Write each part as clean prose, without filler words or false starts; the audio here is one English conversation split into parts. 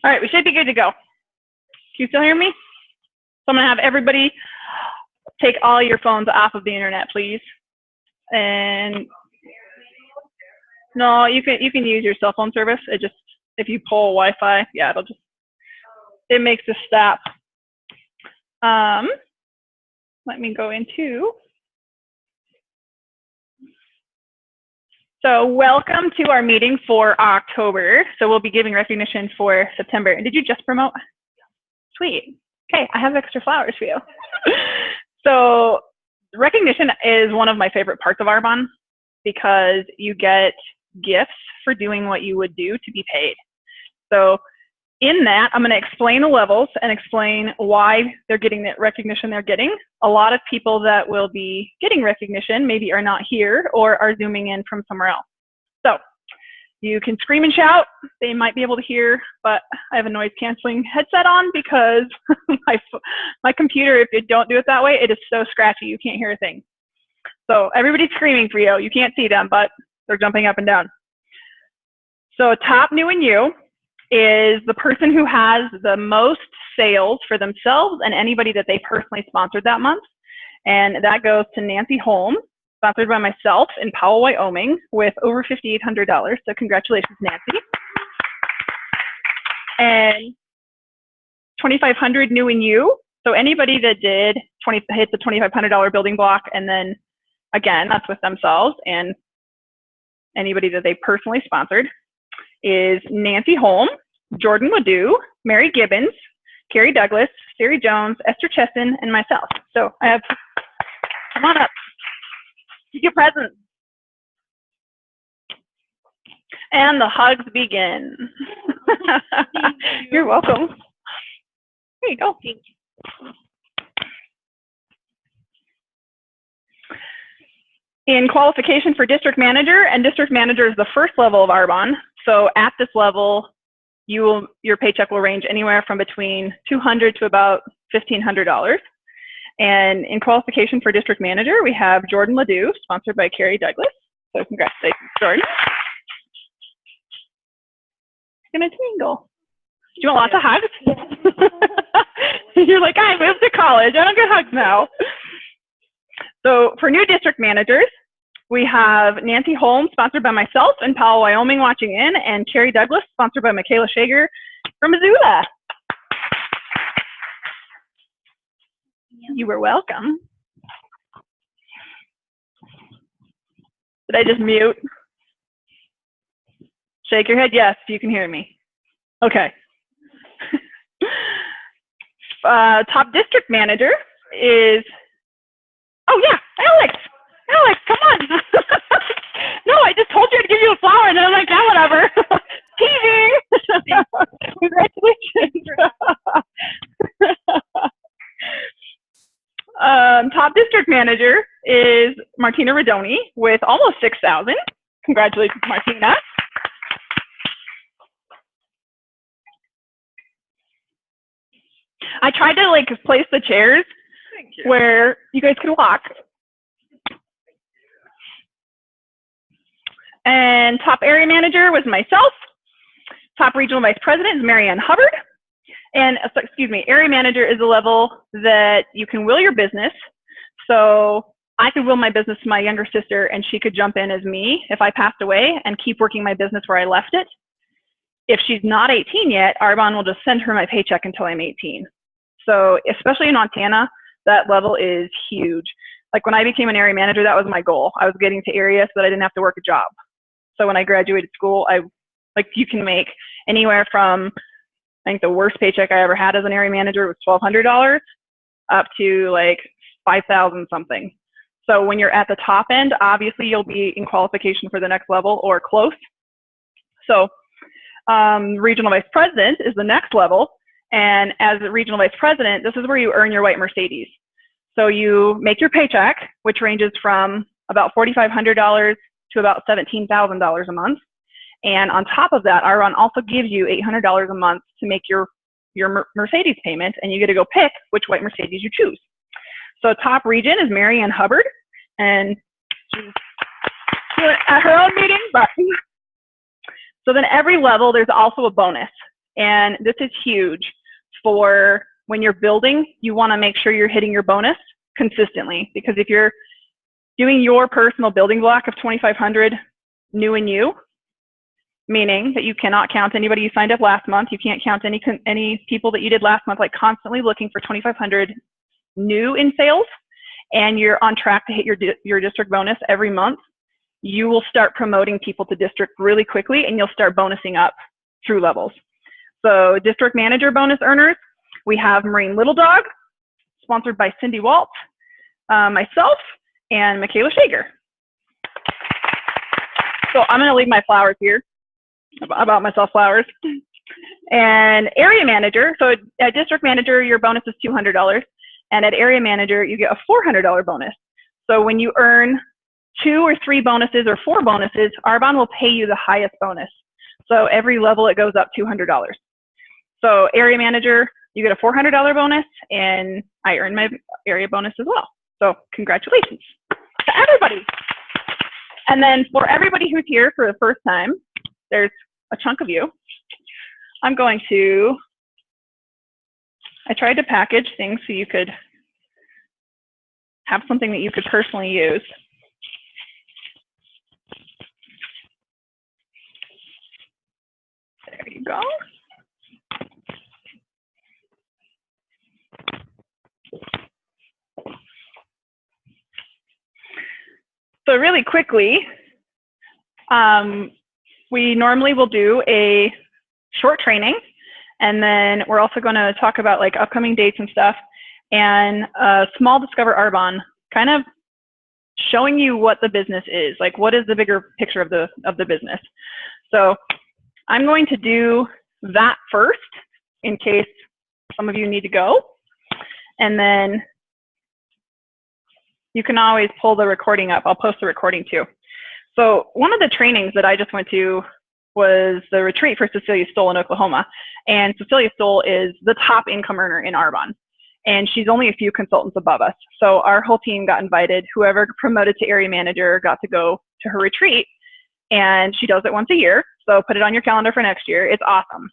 All right, we should be good to go. Can you still hear me? So I'm gonna have everybody take all your phones off of the internet, please. And no, you can use your cell phone service. It just, if you pull Wi-Fi, yeah, it makes it stop. Let me go into. So welcome to our meeting for October. So we'll be giving recognition for September. And did you just promote? Sweet. Okay, I have extra flowers for you. So recognition is one of my favorite parts of Arbonne because you get gifts for doing what you would do to be paid. So in that, I'm going to explain the levels and explain why they're getting the recognition they're getting. A lot of people that will be getting recognition maybe are not here or are zooming in from somewhere else. So you can scream and shout. They might be able to hear, but I have a noise canceling headset on because my computer, if you don't do it that way, it is so scratchy you can't hear a thing. So everybody's screaming for you. You can't see them, but they're jumping up and down. So top new and you is the person who has the most sales for themselves and anybody that they personally sponsored that month. And that goes to Nancy Holmes, sponsored by myself in Powell, Wyoming, with over $5,800. So congratulations, Nancy. And 2,500 new and you. So anybody that did hit the $2,500 building block, and then again, that's with themselves and anybody that they personally sponsored, is Nancy Holmes, Jordan Ledoux, Mary Gibbons, Carrie Douglas, Sari Jones, Esther Chesson, and myself. So I have, come on up, take your presents. And the hugs begin. You're welcome. There you go. In qualification for district manager, and district manager is the first level of Arbonne. So at this level, your paycheck will range anywhere from between $200 to about $1,500. And in qualification for district manager, we have Jordan Ledoux, sponsored by Carrie Douglas. So congratulations, Jordan. It's gonna tingle. Do you want lots of hugs? You're like, I moved to college. I don't get hugs now. So for new district managers, we have Nancy Holmes, sponsored by myself in Powell, Wyoming, watching in, and Carrie Douglas, sponsored by Michaela Shager from Missoula. You were welcome. Did I just mute? Shake your head yes, you can hear me. Okay. Top district manager is, oh yeah, Alex. Alex, come on. No, I just told you to give you a flower, and then I'm like, yeah, whatever. Teasing. Congratulations. Top district manager is Martina Rodoni with almost 6,000. Congratulations, Martina. I tried to like place the chairs where you guys could walk. And top area manager was myself. Top regional vice president is Marianne Hubbard. And excuse me, area manager is a level that you can will your business. So I could will my business to my younger sister, and she could jump in as me if I passed away and keep working my business where I left it. If she's not 18 yet, Arbonne will just send her my paycheck until I'm 18. So especially in Montana, that level is huge. Like when I became an area manager, that was my goal. I was getting to area so that I didn't have to work a job. So when I graduated school, you can make anywhere from, I think the worst paycheck I ever had as an area manager was $1,200 up to like 5,000 something. So when you're at the top end, obviously you'll be in qualification for the next level or close. So regional vice president is the next level. And as a regional vice president, this is where you earn your white Mercedes. So you make your paycheck, which ranges from about $4,500 to about $17,000 a month. And on top of that, Arbonne also gives you $800 a month to make your Mercedes payment, and you get to go pick which white Mercedes you choose. So top region is Marianne Hubbard, and she's at her own meeting, but so then every level, there's also a bonus. And this is huge for when you're building. You want to make sure you're hitting your bonus consistently, because if you're doing your personal building block of 2,500 new and you, meaning that you cannot count anybody you signed up last month, you can't count any people that you did last month, like constantly looking for 2,500 new in sales, and you're on track to hit your district bonus every month, you will start promoting people to district really quickly, and you'll start bonusing up through levels. So district manager bonus earners, we have Marine Little Dog, sponsored by Cindy Walt, myself, and Michaela Shager. So I'm going to leave my flowers here, about myself flowers. And area manager, so at district manager, your bonus is $200. And at area manager, you get a $400 bonus. So when you earn 2 or 3 bonuses or 4 bonuses, Arbonne will pay you the highest bonus. So every level it goes up $200. So area manager, you get a $400 bonus, and I earn my area bonus as well. So congratulations to everybody. And then for everybody who's here for the first time, there's a chunk of you. I'm going to, I tried to package things so you could have something that you could personally use. There you go. So really quickly, we normally will do a short training, and then we're also going to talk about like upcoming dates and stuff, and a small Discover Arbonne, kind of showing you what the business is, like what is the bigger picture of the business. So I'm going to do that first in case some of you need to go, and then you can always pull the recording up. I'll post the recording too. So one of the trainings that I just went to was the retreat for Cecilia Stoll in Oklahoma. And Cecilia Stoll is the top income earner in Arbonne. And she's only a few consultants above us. So our whole team got invited. Whoever promoted to area manager got to go to her retreat. And she does it once a year. So put it on your calendar for next year. It's awesome.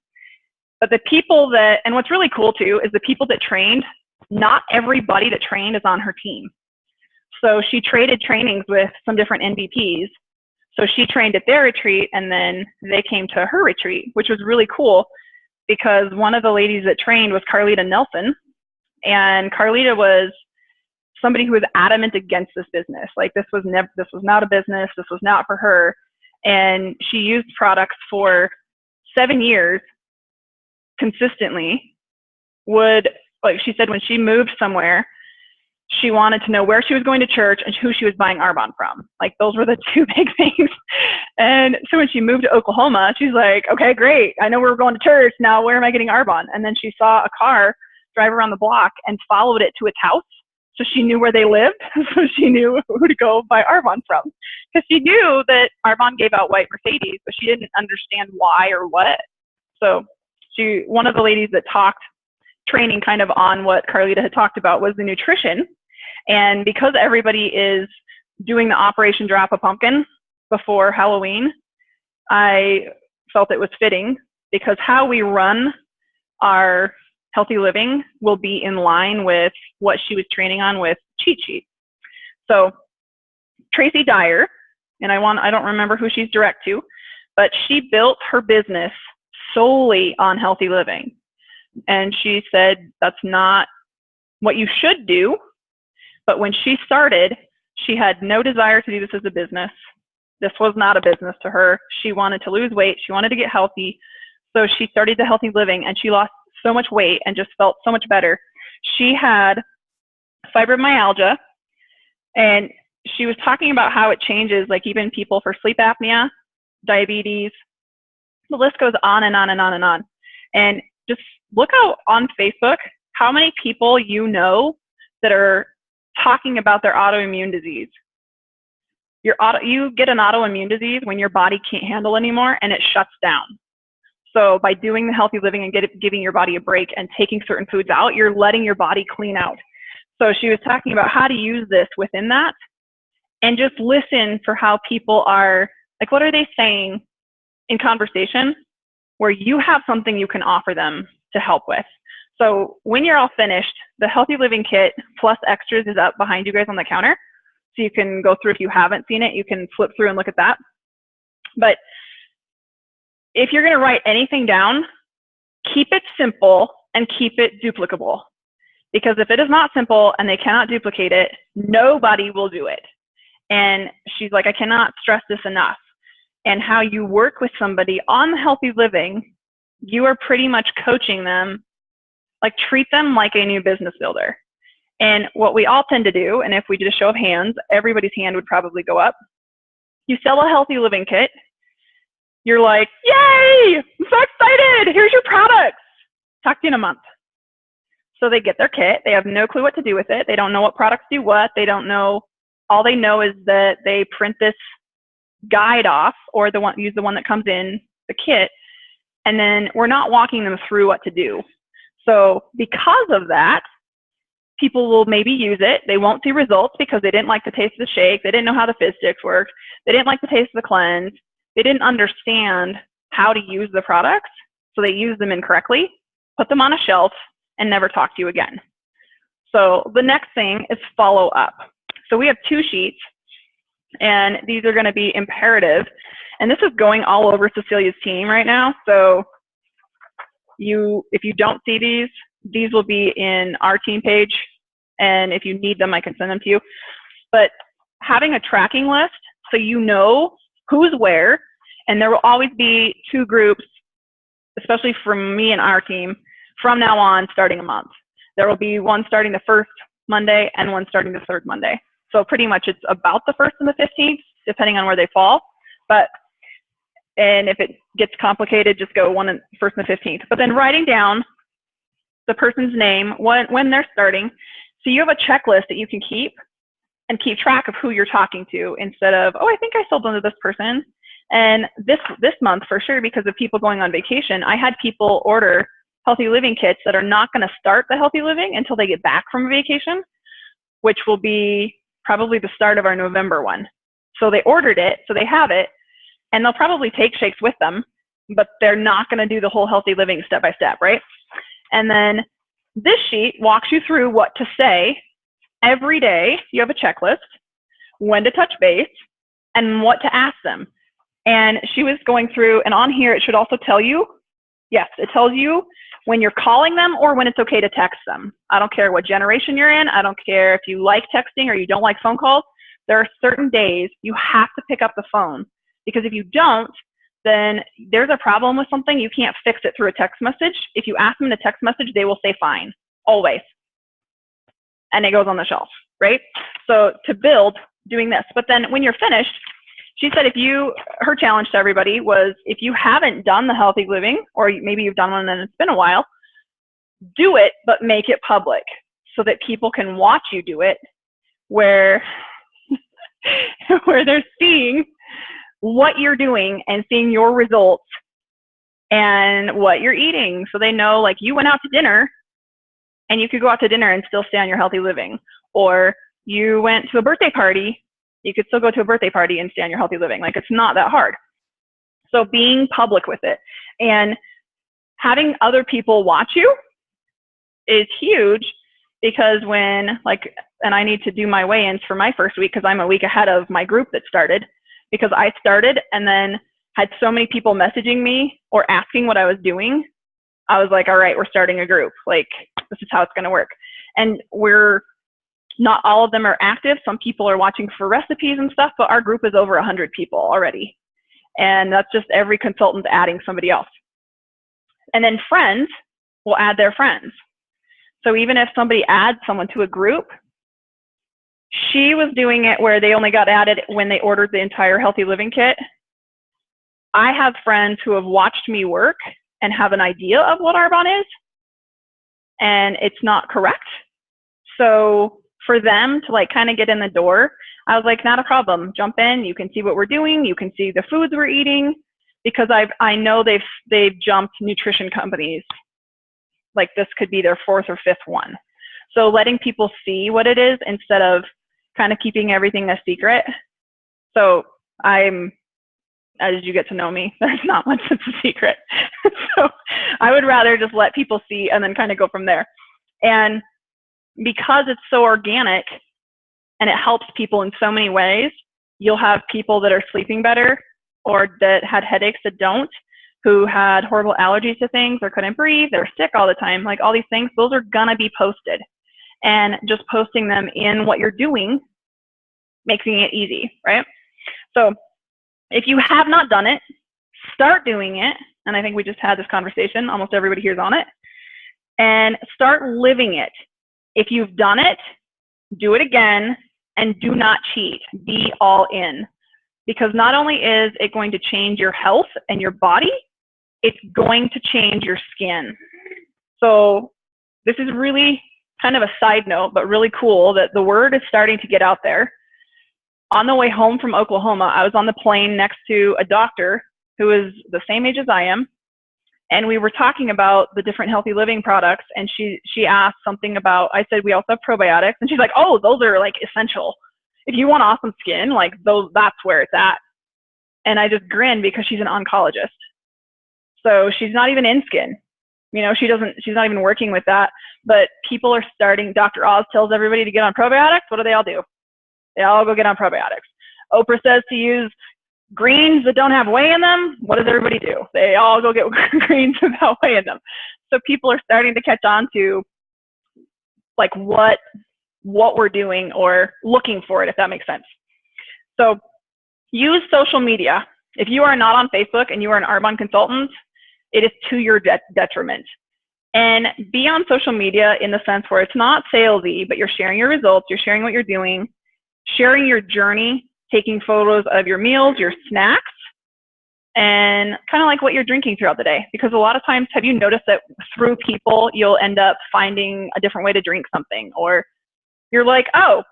But the people that, and what's really cool too, is the people that trained, not everybody that trained is on her team. So she traded trainings with some different NVPs. So she trained at their retreat, and then they came to her retreat, which was really cool because one of the ladies that trained was Carlita Nelson. And Carlita was somebody who was adamant against this business. Like this was not a business. This was not for her. And she used products for 7 years consistently. Like she said, when she moved somewhere, she wanted to know where she was going to church and who she was buying Arbonne from. Like those were the 2 big things. And so when she moved to Oklahoma, she's like, okay, great. I know we're going to church. Now where am I getting Arbonne? And then she saw a car drive around the block and followed it to its house. So she knew where they lived. So she knew who to go buy Arbonne from. Because she knew that Arbonne gave out white Mercedes, but she didn't understand why or what. So one of the ladies that talked training kind of on what Carlita had talked about was the nutrition. And because everybody is doing the Operation Drop a Pumpkin before Halloween, I felt it was fitting because how we run our healthy living will be in line with what she was training on with Cheat Sheet. So Tracy Dyer, and I don't remember who she's direct to, but she built her business solely on healthy living. And she said that's not what you should do. But when she started, she had no desire to do this as a business. This was not a business to her. She wanted to lose weight. She wanted to get healthy. So she started the healthy living, and she lost so much weight and just felt so much better. She had fibromyalgia, and she was talking about how it changes, like even people for sleep apnea, diabetes, the list goes on and on and on and on. And just look out on Facebook how many people you know that are talking about their autoimmune disease. You get an autoimmune disease when your body can't handle anymore and it shuts down. So by doing the healthy living and giving your body a break and taking certain foods out, you're letting your body clean out. So she was talking about how to use this within that and just listen for how people are, like what are they saying in conversation where you have something you can offer them to help with. So when you're all finished, the Healthy Living Kit plus extras is up behind you guys on the counter. So you can go through, if you haven't seen it, you can flip through and look at that. But if you're going to write anything down, keep it simple and keep it duplicable. Because if it is not simple and they cannot duplicate it, nobody will do it. And she's like, I cannot stress this enough. And how you work with somebody on healthy living, you are pretty much coaching them, like treat them like a new business builder. And what we all tend to do, and if we did a show of hands, everybody's hand would probably go up. You sell a healthy living kit. You're like, yay, I'm so excited. Here's your products. Talk to you in a month. So they get their kit. They have no clue what to do with it. They don't know what products do what. They don't know. All they know is that they print this guide off, or use the one that comes in the kit. And then we're not walking them through what to do. So because of that, people will maybe use it. They won't see results because they didn't like the taste of the shake. They didn't know how the fizz sticks worked. They didn't like the taste of the cleanse. They didn't understand how to use the products. So they use them incorrectly, put them on a shelf, and never talk to you again. So the next thing is follow up. So we have 2 sheets, and these are going to be imperative. And this is going all over Cecilia's team right now. So if you don't see these will be in our team page. And if you need them, I can send them to you. But having a tracking list so you know who's where, and there will always be 2 groups, especially from me and our team, from now on, starting a month. There will be one starting the 1st Monday and one starting the 3rd Monday. So pretty much it's about the 1st and the 15th, depending on where they fall. And if it gets complicated, just go 1st and the 15th. But then writing down the person's name, when they're starting, so you have a checklist that you can keep and keep track of who you're talking to, instead of, oh, I think I sold them to this person. And this month, for sure, because of people going on vacation, I had people order healthy living kits that are not going to start the healthy living until they get back from vacation, which will be probably the start of our November one. So they ordered it, so they have it, and they'll probably take shakes with them, but they're not going to do the whole healthy living step by step, right? And then this sheet walks you through what to say every day. You have a checklist, when to touch base, and what to ask them. And she was going through, and on here it should also tell you, yes, it tells you when you're calling them or when it's okay to text them. I don't care what generation you're in. I don't care if you like texting or you don't like phone calls. There are certain days you have to pick up the phone, because if you don't, then there's a problem with something. You can't fix it through a text message. If you ask them in a text message, they will say fine, always. And it goes on the shelf, right? So to build, doing this. But then when you're finished, she said her challenge to everybody was, if you haven't done the healthy living, or maybe you've done one and it's been a while, do it, but make it public so that people can watch you do it, where they're seeing what you're doing and seeing your results and what you're eating. So they know, like, you went out to dinner, and you could go out to dinner and still stay on your healthy living. Or you went to a birthday party, you could still go to a birthday party and stay on your healthy living. Like, it's not that hard. So being public with it and having other people watch you is huge, because when, like, and I need to do my weigh-ins for my first week, because I'm a week ahead of my group that started, because I started and then had so many people messaging me or asking what I was doing. I was like, all right, we're starting a group. Like, this is how it's going to work. And not all of them are active. Some people are watching for recipes and stuff, but our group is over 100 people already. And that's just every consultant adding somebody else. And then friends will add their friends. So even if somebody adds someone to a group, she was doing it where they only got added when they ordered the entire healthy living kit. I have friends who have watched me work and have an idea of what Arbonne is, and it's not correct. So for them to, like, kind of get in the door, I was like, not a problem. Jump in. You can see what we're doing. You can see the foods we're eating, because I know they've jumped nutrition companies. Like, this could be their 4th or 5th one. So letting people see what it is instead of kind of keeping everything a secret. So I'm as you get to know me, there's not much that's a secret. So I would rather just let people see and then kind of go from there. And because it's so organic and it helps people in so many ways, you'll have people that are sleeping better or that had headaches that don't, who had horrible allergies to things or couldn't breathe, they're sick all the time, like all these things, those are gonna be posted. And just posting them in what you're doing, making it easy, right? So if you have not done it, start doing it. And I think we just had this conversation, almost everybody here's on it. And start living it. If you've done it, do it again, and do not cheat. Be all in. Because not only is it going to change your health and your body, it's going to change your skin. So this is really kind of a side note, but really cool that the word is starting to get out there. On the way home from Oklahoma, I was on the plane next to a doctor who is the same age as I am. And we were talking about the different healthy living products. And she asked something about, I said, we also have probiotics. And she's like, oh, those are like essential. If you want awesome skin, like those, that's where it's at. And I just grinned because she's an oncologist. So she's not even in skin. You know, she's not even working with that. But people are starting, Dr. Oz tells everybody to get on probiotics. What do? They all go get on probiotics. Oprah says to use greens that don't have whey in them. What does everybody do? They all go get greens without whey in them. So people are starting to catch on to like what we're doing or looking for it, if that makes sense. So use social media. If you are not on Facebook and you are an Arbonne consultant, it is to your detriment. And be on social media in the sense where it's not salesy, but you're sharing your results, you're sharing what you're doing, sharing your journey, taking photos of your meals, your snacks, and kind of like what you're drinking throughout the day. Because a lot of times, have you noticed that through people, you'll end up finding a different way to drink something? Or you're like, oh,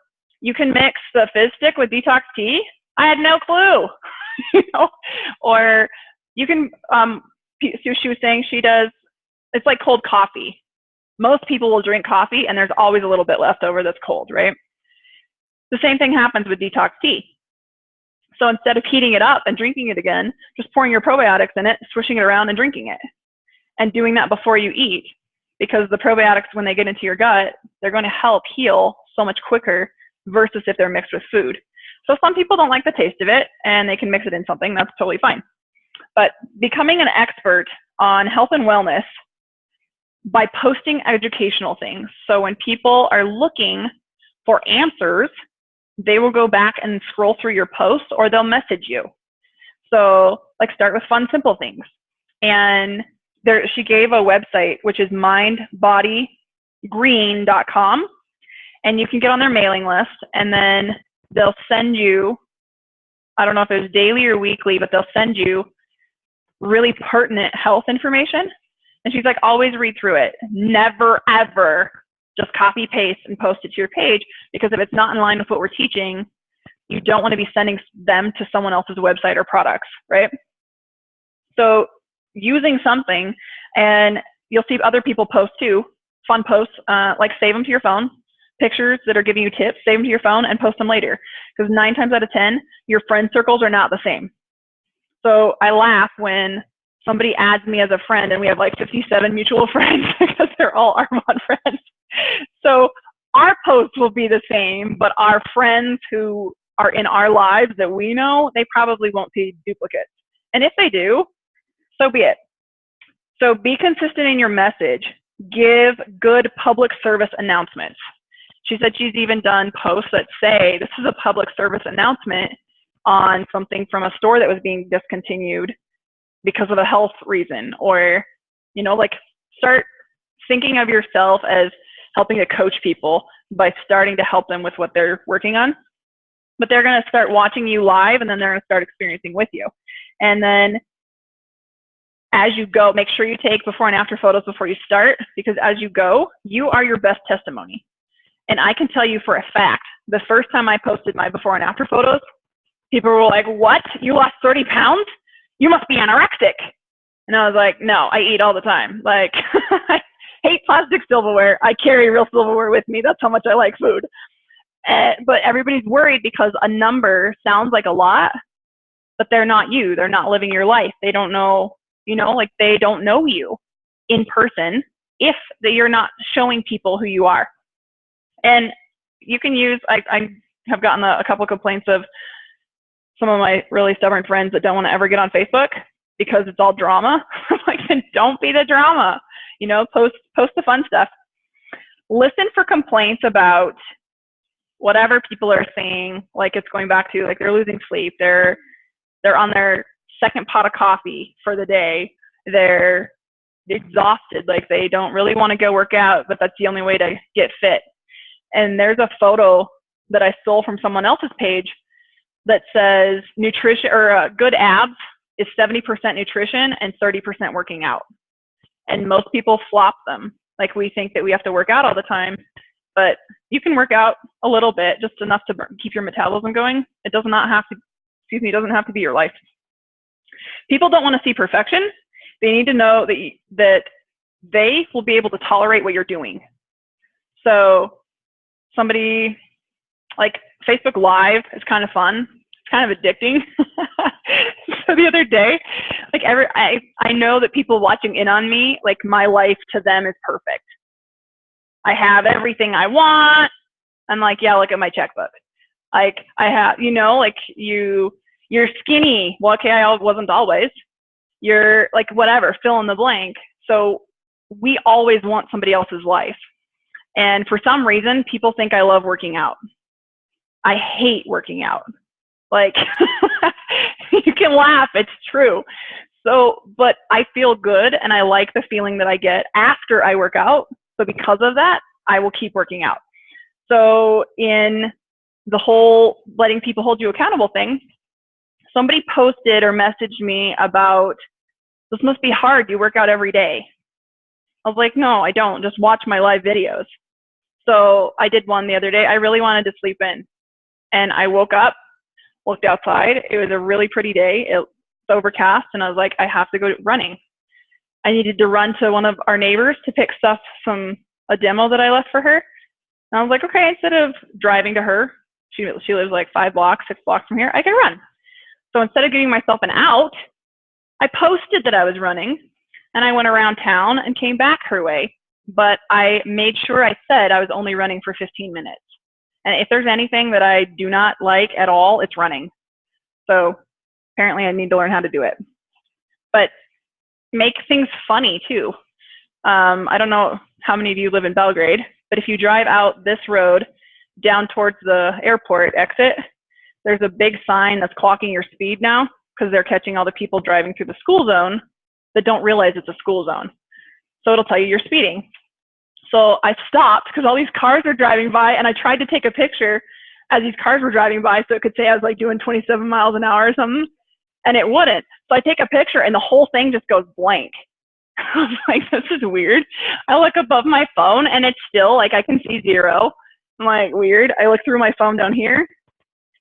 you can mix the fizz stick with detox tea? I had no clue. You know? Or you can, she was saying she does, it's like cold coffee. Most people will drink coffee and there's always a little bit left over that's cold, right? The same thing happens with detox tea. So instead of heating it up and drinking it again, just pouring your probiotics in it, swishing it around and drinking it. And doing that before you eat, because the probiotics, when they get into your gut, they're going to help heal so much quicker versus if they're mixed with food. So some people don't like the taste of it and they can mix it in something. That's totally fine. But becoming an expert on health and wellness by posting educational things. So when people are looking for answers, they will go back and scroll through your posts or they'll message you. So like start with fun, simple things. And she gave a website, which is mindbodygreen.com. And you can get on their mailing list and then they'll send you, I don't know if it's daily or weekly, but they'll send you really pertinent health information. And she's like, always read through it. Never, ever just copy, paste, and post it to your page, because if it's not in line with what we're teaching, you don't want to be sending them to someone else's website or products, right? So using something, and you'll see other people post too, fun posts, like save them to your phone, pictures that are giving you tips, save them to your phone and post them later. Because 9 times out of 10, your friend circles are not the same. So I laugh when somebody adds me as a friend and we have like 57 mutual friends because they're all Arbonne friends. So our posts will be the same, but our friends who are in our lives that we know, they probably won't see duplicates. And if they do, so be it. So be consistent in your message. Give good public service announcements. She said she's even done posts that say, this is a public service announcement on something from a store that was being discontinued because of a health reason. Or, you know, like start thinking of yourself as helping to coach people by starting to help them with what they're working on. But they're going to start watching you live and then they're going to start experiencing with you. And then as you go, make sure you take before and after photos before you start, because as you go, you are your best testimony. And I can tell you for a fact, the first time I posted my before and after photos, people were like, what? You lost 30 pounds? You must be anorexic. And I was like, no, I eat all the time. Like, I hate plastic silverware. I carry real silverware with me. That's how much I like food. But everybody's worried because a number sounds like a lot, but they're not you. They're not living your life. They don't know, like they don't know you in person if you're not showing people who you are. And you can use, I have gotten a couple complaints of some of my really stubborn friends that don't want to ever get on Facebook because it's all drama. Like, then don't be the drama, post the fun stuff. Listen for complaints about whatever people are saying, like it's going back to like they're losing sleep, they're on their second pot of coffee for the day, they're exhausted, like they don't really want to go work out, but that's the only way to get fit. And there's a photo that I stole from someone else's page that says nutrition or good abs is 70% nutrition and 30% working out. And most people flop them. Like, we think that we have to work out all the time, but you can work out a little bit, just enough to keep your metabolism going. It does not have to, it doesn't have to be your life. People don't want to see perfection. They need to know that they will be able to tolerate what you're doing. So somebody, like, Facebook Live is kind of fun. It's kind of addicting. So the other day, like I know that people watching in on me, like my life to them is perfect. I have everything I want. I'm like, yeah, look at my checkbook. Like I have, like you're skinny. Well, okay, I wasn't always. You're like, whatever, fill in the blank. So we always want somebody else's life. And for some reason, people think I love working out. I hate working out. Like, you can laugh, it's true. So, but I feel good and I like the feeling that I get after I work out. So because of that, I will keep working out. So in the whole letting people hold you accountable thing, somebody posted or messaged me about, this must be hard, you work out every day. I was like, no, I don't, just watch my live videos. So I did one the other day. I really wanted to sleep in. And I woke up, looked outside. It was a really pretty day. It was overcast, and I was like, I have to go running. I needed to run to one of our neighbors to pick stuff from a demo that I left for her. And I was like, okay, instead of driving to her, she lives like 6 blocks from here, I can run. So instead of giving myself an out, I posted that I was running, and I went around town and came back her way. But I made sure I said I was only running for 15 minutes. And if there's anything that I do not like at all, it's running. So apparently I need to learn how to do it. But make things funny too. I don't know how many of you live in Belgrade, but if you drive out this road down towards the airport exit, there's a big sign that's clocking your speed now because they're catching all the people driving through the school zone that don't realize it's a school zone. So it'll tell you you're speeding. So I stopped because all these cars are driving by, and I tried to take a picture as these cars were driving by so it could say I was like doing 27 miles an hour or something, and it wouldn't. So I take a picture and the whole thing just goes blank. I was like, this is weird. I look above my phone and it's still like I can see 0. I'm like, weird. I look through my phone down here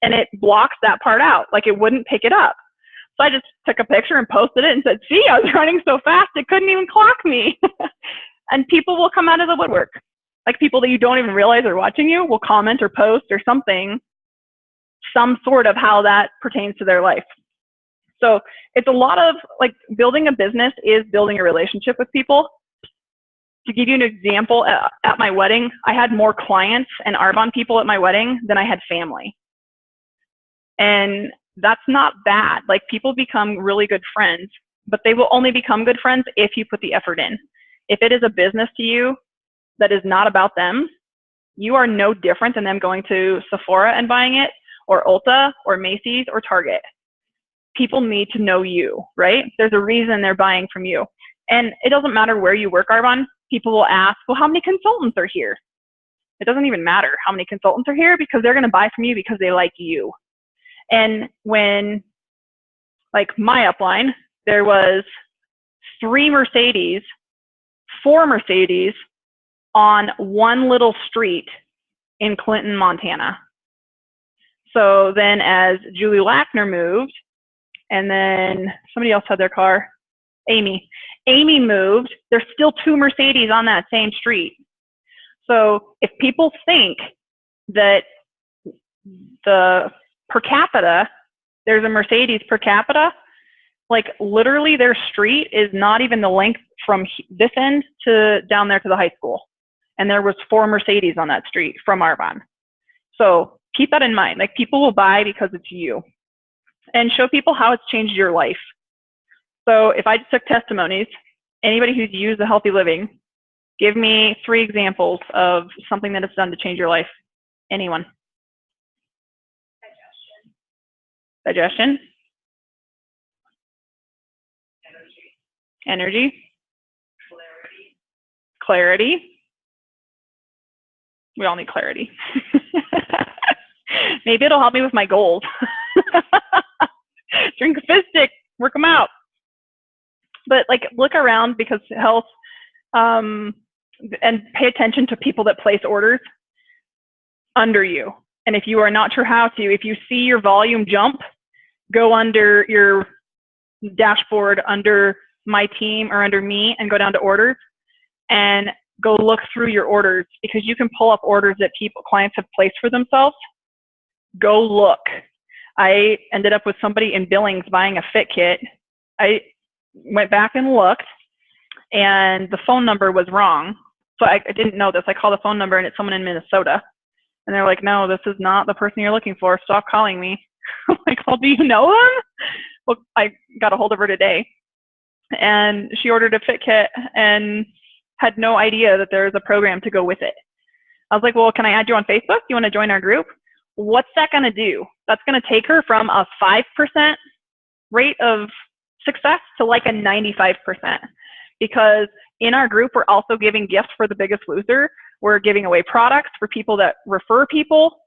and it blocks that part out. Like it wouldn't pick it up. So I just took a picture and posted it and said, see, I was running so fast it couldn't even clock me. And people will come out of the woodwork. Like people that you don't even realize are watching you will comment or post or something, some sort of how that pertains to their life. So it's a lot of like building a business is building a relationship with people. To give you an example, at my wedding, I had more clients and Arbonne people at my wedding than I had family. And that's not bad. Like people become really good friends, but they will only become good friends if you put the effort in. If it is a business to you that is not about them, you are no different than them going to Sephora and buying it, or Ulta, or Macy's, or Target. People need to know you, right? There's a reason they're buying from you. And it doesn't matter where you work, Arbonne. People will ask, well, how many consultants are here? It doesn't even matter how many consultants are here because they're going to buy from you because they like you. And when, like my upline, there was 4 Mercedes on one little street in Clinton, Montana. So then as Julie Lackner moved, and then somebody else had their car, Amy moved, there's still 2 Mercedes on that same street. So if people think that the per capita there's a Mercedes per capita. Like literally their street is not even the length from this end to down there to the high school. And there was 4 Mercedes on that street from Arbonne. So keep that in mind. Like people will buy because it's you. And show people how it's changed your life. So if I just took testimonies, anybody who's used a Healthy Living, give me 3 examples of something that it's done to change your life. Anyone? Digestion. Energy. Clarity. We all need clarity. Maybe it'll help me with my goals. Drink a fizz stick, work them out. But like look around, because health, and pay attention to people that place orders under you. And if you are not sure how to, if you see your volume jump, go under your dashboard under my team or under me and go down to orders and go look through your orders, because you can pull up orders that clients have placed for themselves. Go look. I ended up with somebody in Billings buying a fit kit. I went back and looked, and the phone number was wrong. So I didn't know this. I called the phone number, and it's someone in Minnesota. And they're like, no, this is not the person you're looking for. Stop calling me. I'm like, well, do you know them? Well, I got a hold of her today. And she ordered a fit kit and had no idea that there was a program to go with it. I was like, well, can I add you on Facebook? You want to join our group? What's that going to do? That's going to take her from a 5% rate of success to like a 95%. Because in our group, we're also giving gifts for The Biggest Loser. We're giving away products for people that refer people.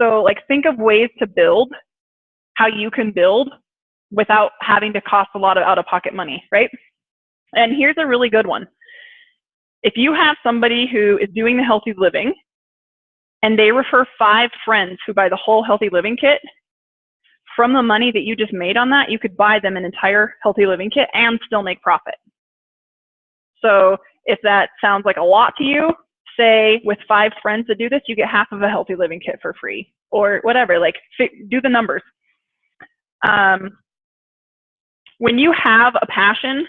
So like think of ways to build, how you can build without having to cost a lot of out-of-pocket money, right? And here's a really good one. If you have somebody who is doing the Healthy Living and they refer 5 friends who buy the whole Healthy Living kit, from the money that you just made on that, you could buy them an entire Healthy Living kit and still make profit. So if that sounds like a lot to you, say with 5 friends that do this, you get half of a Healthy Living kit for free or whatever, like do the numbers. When you have a passion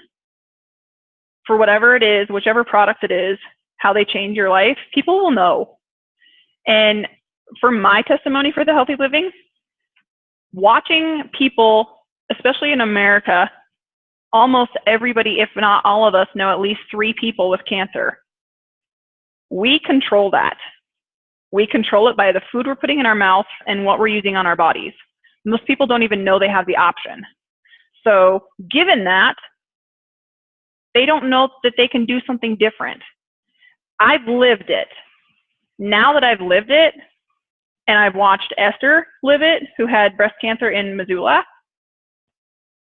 for whatever it is, whichever product it is, how they change your life, people will know. And for my testimony for the Healthy Living, watching people, especially in America, almost everybody, if not all of us, know at least 3 people with cancer. We control that. We control it by the food we're putting in our mouth and what we're using on our bodies. Most people don't even know they have the option. So given that, they don't know that they can do something different. I've lived it. Now that I've lived it, and I've watched Esther live it, who had breast cancer in Missoula,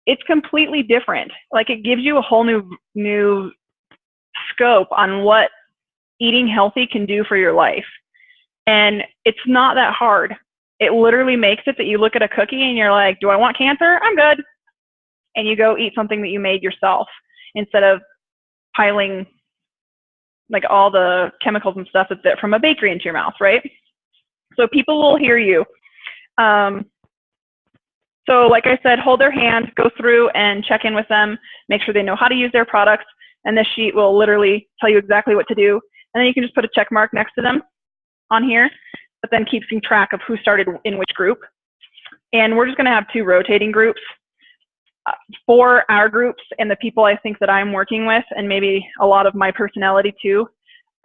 it's completely different. Like it gives you a whole new scope on what eating healthy can do for your life. And it's not that hard. It literally makes it that you look at a cookie and you're like, do I want cancer? I'm good. And you go eat something that you made yourself instead of piling like all the chemicals and stuff that's from a bakery into your mouth, right? So people will hear you. So like I said, hold their hand, go through and check in with them, make sure they know how to use their products, and this sheet will literally tell you exactly what to do. And then you can just put a check mark next to them on here, but then keeping track of who started in which group. And we're just gonna have 2 rotating groups. For our groups and the people I think that I'm working with, and maybe a lot of my personality too,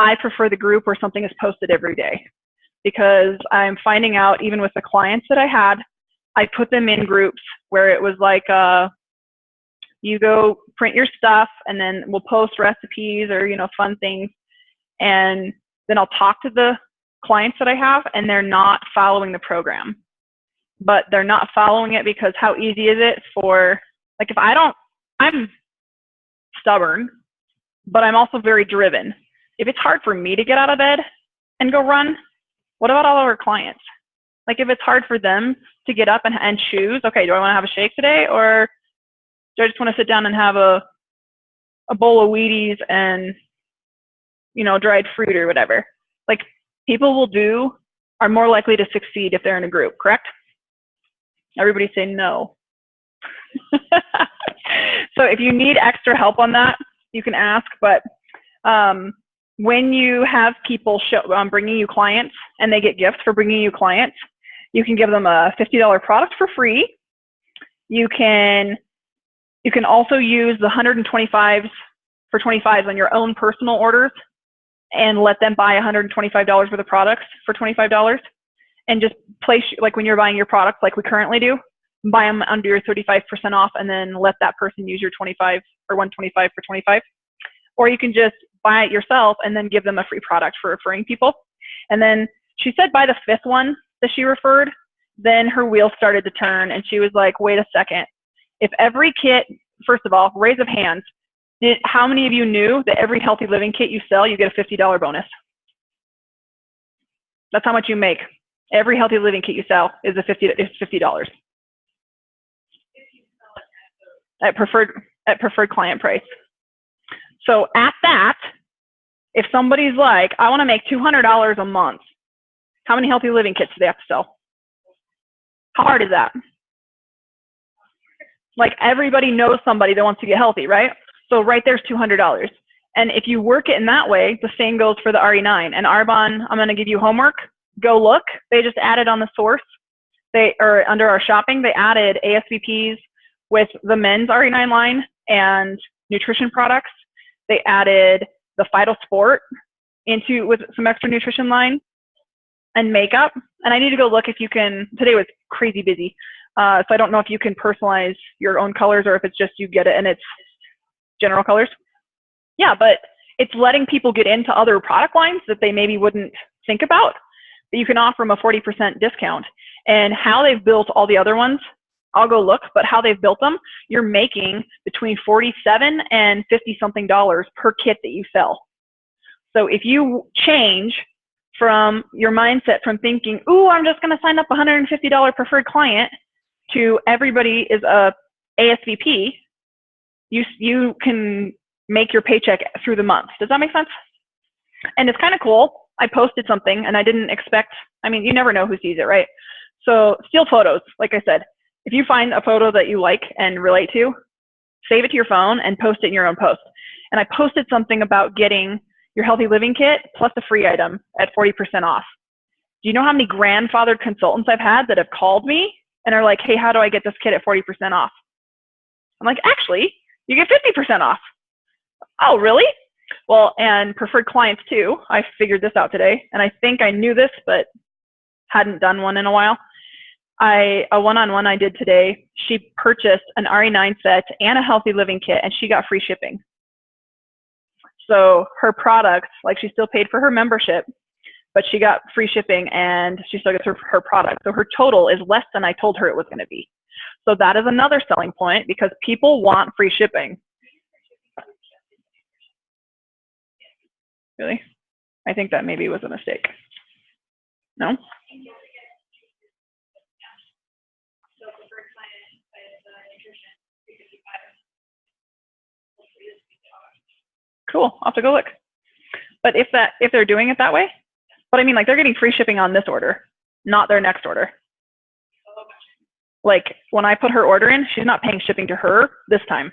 I prefer the group where something is posted every day, because I'm finding out, even with the clients that I had, I put them in groups where it was like, you go print your stuff and then we'll post recipes or, you know, fun things. And then I'll talk to the clients that I have, and they're not following the program. But they're not following it because how easy is it for, like if I'm stubborn, but I'm also very driven. If it's hard for me to get out of bed and go run, what about all of our clients? Like if it's hard for them to get up and choose, okay, do I want to have a shake today, or do I just want to sit down and have a bowl of Wheaties and, you know, dried fruit or whatever? Like people are more likely to succeed if they're in a group, correct? Everybody say no. So if you need extra help on that, you can ask. But when you have people bringing you clients and they get gifts for bringing you clients, you can give them a $50 product for free. You can also use the 125s for 25s on your own personal orders and let them buy $125 worth of products for $25 and just place, like when you're buying your products like we currently do, buy them under your 35% off and then let that person use your 25 or 125 for 25. Or you can just buy it yourself and then give them a free product for referring people. And then she said by the 5th one that she referred, then her wheels started to turn and she was like, wait a second. If every kit, first of all, raise of hands, how many of you knew that every Healthy Living kit you sell, you get a $50 bonus? That's how much you make. Every Healthy Living kit you sell is $50. At preferred client price. So at that, if somebody's like, I want to make $200 a month, how many Healthy Living kits do they have to sell? How hard is that? Like everybody knows somebody that wants to get healthy, right? So right there's $200. And if you work it in that way, the same goes for the RE9. And Arbonne, I'm going to give you homework. Go look. They just added on the source. Or under our shopping, they added ASVPs with the men's RE9 line and nutrition products. They added the Phyto Sport with some extra nutrition line and makeup. And I need to go look if you can, today was crazy busy. So I don't know if you can personalize your own colors or if it's just you get it and it's general colors. Yeah, but it's letting people get into other product lines that they maybe wouldn't think about, but you can offer them a 40% discount. And how they've built all the other ones, I'll go look, but how they've built them, you're making between $47 and $50-something per kit that you sell. So if you change from your mindset from thinking, ooh, I'm just going to sign up a $150 preferred client to everybody is a ASVP, you can make your paycheck through the month. Does that make sense? And it's kind of cool. I posted something and I didn't expect, I mean, you never know who sees it, right? So steal photos, like I said. If you find a photo that you like and relate to, save it to your phone and post it in your own post. And I posted something about getting your Healthy Living kit plus a free item at 40% off. Do you know how many grandfathered consultants I've had that have called me and are like, hey, how do I get this kit at 40% off? I'm like, actually, you get 50% off. Oh, really? Well, and preferred clients too. I figured this out today, and I think I knew this, but hadn't done one in a while. A one-on-one I did today, she purchased an RE9 set and a Healthy Living kit, and she got free shipping. So her products, like she still paid for her membership, but she got free shipping and she still gets her product. So her total is less than I told her it was going to be. So that is another selling point because people want free shipping. Really? I think that maybe was a mistake. No? Cool. I'll have to go look. But if they're doing it that way, but I mean, like they're getting free shipping on this order, not their next order. Like when I put her order in, she's not paying shipping to her this time.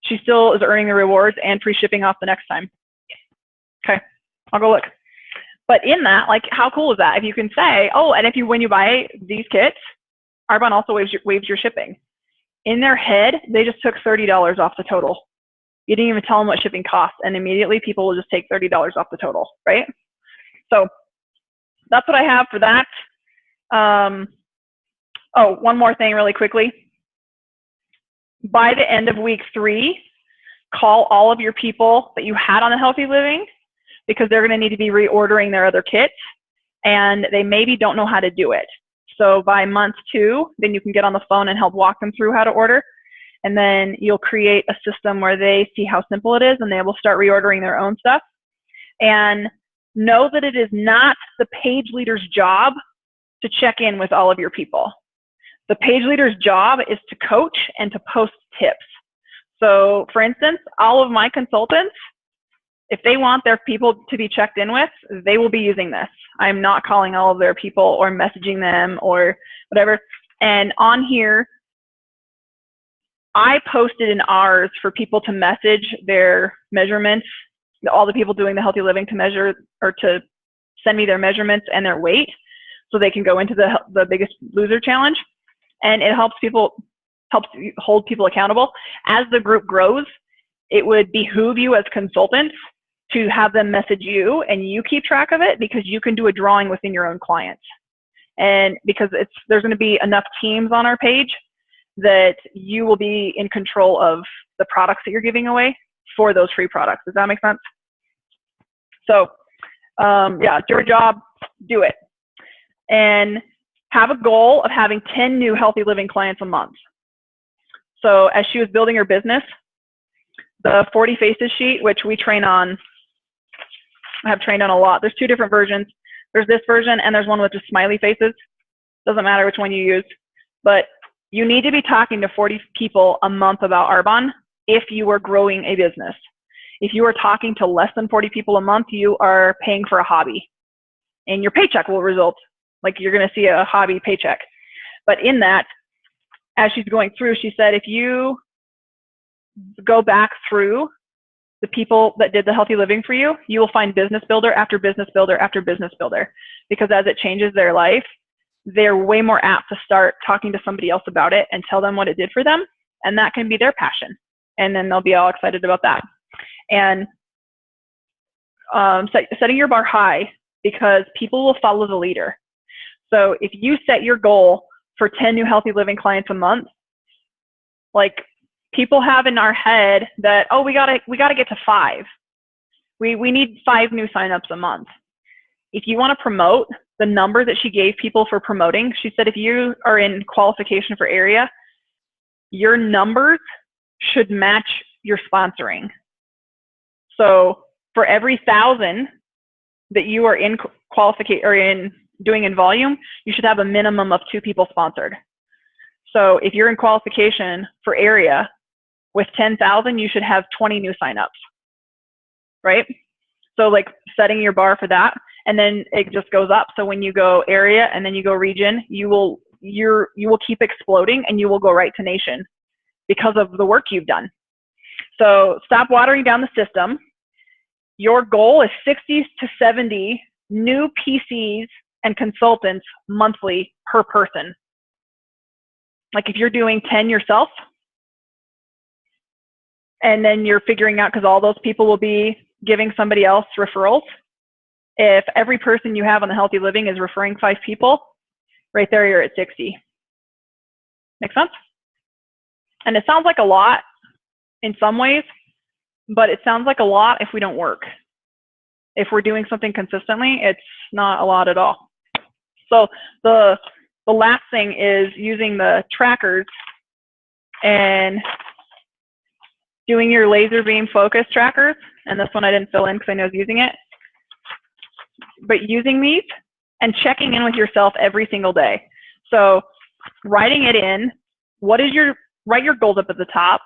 She still is earning the rewards and free shipping off the next time. Okay, I'll go look. But in that, like, how cool is that? If you can say, oh, and when you buy these kits, Arbonne also waives your shipping. In their head, they just took $30 off the total. You didn't even tell them what shipping costs, and immediately people will just take $30 off the total, right? So that's what I have for that. Oh, one more thing really quickly. By the end of week 3, call all of your people that you had on the Healthy Living because they're going to need to be reordering their other kits, and they maybe don't know how to do it. So by month 2, then you can get on the phone and help walk them through how to order. And then you'll create a system where they see how simple it is and they will start reordering their own stuff. And know that it is not the page leader's job to check in with all of your people. The page leader's job is to coach and to post tips. So for instance, all of my consultants, if they want their people to be checked in with, they will be using this. I'm not calling all of their people or messaging them or whatever. And on here, I posted in ours for people to message their measurements, all the people doing the healthy living to measure or to send me their measurements and their weight so they can go into the Biggest Loser Challenge. And it helps hold people accountable. As the group grows, it would behoove you as consultants to have them message you and you keep track of it, because you can do a drawing within your own clients. And because there's going to be enough teams on our page that you will be in control of the products that you're giving away for those free products. Does that make sense? So yeah, it's your job, do it. And have a goal of having 10 new healthy living clients a month. So as she was building her business, the 40 Faces sheet, which we train on, I have trained on a lot. There's 2 different versions. There's this version and there's one with just smiley faces. Doesn't matter which one you use, but you need to be talking to 40 people a month about Arbonne if you are growing a business. If you are talking to less than 40 people a month, you are paying for a hobby and your paycheck will result, like you're going to see a hobby paycheck. But in that, as she's going through, she said, if you go back through the people that did the healthy living for you, you will find business builder after business builder after business builder, because as it changes their life, they're way more apt to start talking to somebody else about it and tell them what it did for them. And that can be their passion. And then they'll be all excited about that. And setting your bar high, because people will follow the leader. So if you set your goal for 10 new healthy living clients a month, like people have in our head that, oh, we gotta get to 5. We need 5 new signups a month. If you want to promote the number that she gave people for promoting, she said if you are in qualification for area, your numbers should match your sponsoring. So for every 1,000 that you are in qualification or in doing in volume, you should have a minimum of 2 people sponsored. So if you're in qualification for area with 10,000, you should have 20 new signups, right? So like setting your bar for that, and then it just goes up. So when you go area and then you go region, you will keep exploding and you will go right to nation because of the work you've done. So stop watering down the system. Your goal is 60 to 70 new PCs and consultants monthly per person. Like if you're doing 10 yourself, and then you're figuring out, because all those people will be giving somebody else referrals. If every person you have on the healthy living is referring 5 people, right there you're at 60. Make sense? And it sounds like a lot in some ways, but it sounds like a lot if we don't work. If we're doing something consistently, it's not a lot at all. So the last thing is using the trackers and doing your laser beam focus trackers. And this one I didn't fill in because I know I was using it. But using these and checking in with yourself every single day. So writing it in, write your goals up at the top.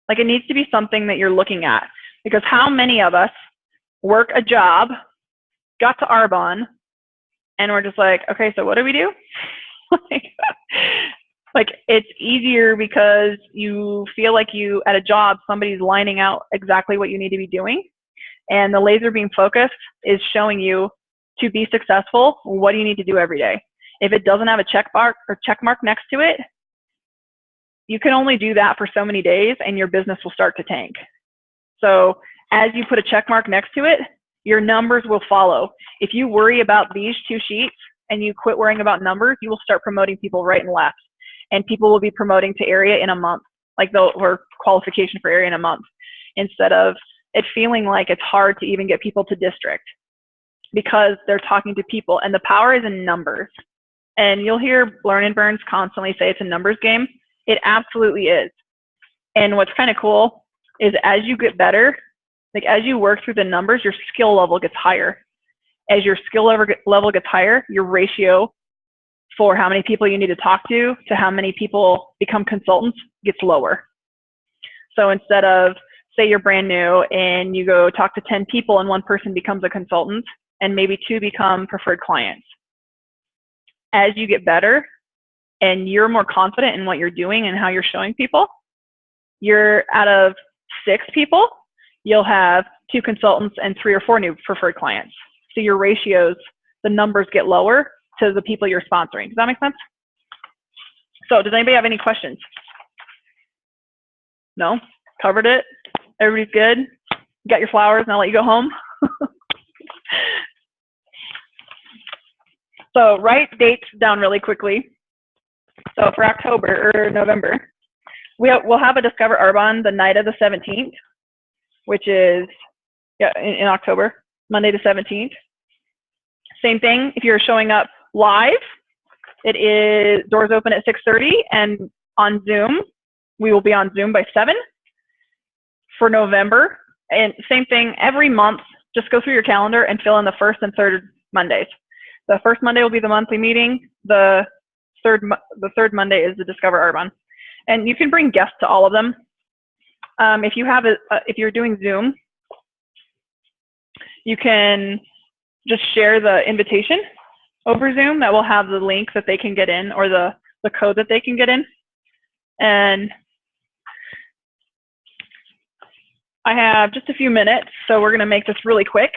Like it needs to be something that you're looking at, because how many of us work a job, got to Arbonne, and we're just like, okay, so what do we do? Like it's easier because you feel like you, at a job, somebody's lining out exactly what you need to be doing. And the laser beam focus is showing you, to be successful, what do you need to do every day? If it doesn't have a check mark next to it, you can only do that for so many days and your business will start to tank. So as you put a check mark next to it, your numbers will follow. If you worry about these 2 sheets and you quit worrying about numbers, you will start promoting people right and left. And people will be promoting to area in a month, or qualification for area in a month, instead of it feeling like it's hard to even get people to district, because they're talking to people, and the power is in numbers. And you'll hear Learn and Burns constantly say it's a numbers game. It absolutely is. And what's kind of cool is as you get better, like as you work through the numbers, your skill level gets higher. As your skill level gets higher, your ratio for how many people you need to talk to how many people become consultants gets lower. So instead of, say you're brand new and you go talk to 10 people and 1 person becomes a consultant and maybe 2 become preferred clients. As you get better, and you're more confident in what you're doing and how you're showing people, you're out of 6 people, you'll have 2 consultants and 3 or 4 new preferred clients. So your ratios, the numbers get lower to the people you're sponsoring. Does that make sense? So does anybody have any questions? No? Covered it? Everybody's good? You got your flowers and I'll let you go home? So write dates down really quickly. So for October or November, we'll have a Discover Arbonne the night of the 17th, which is in October, Monday the 17th. Same thing, if you're showing up live, it is doors open at 6:30, and on Zoom, we will be on Zoom by 7 for November. And same thing, every month, just go through your calendar and fill in the first and third Mondays. The first Monday will be the monthly meeting. The third Monday is the Discover Arbonne. And you can bring guests to all of them. If you're doing Zoom, you can just share the invitation over Zoom that will have the link that they can get in, or the code that they can get in. And I have just a few minutes, so we're going to make this really quick.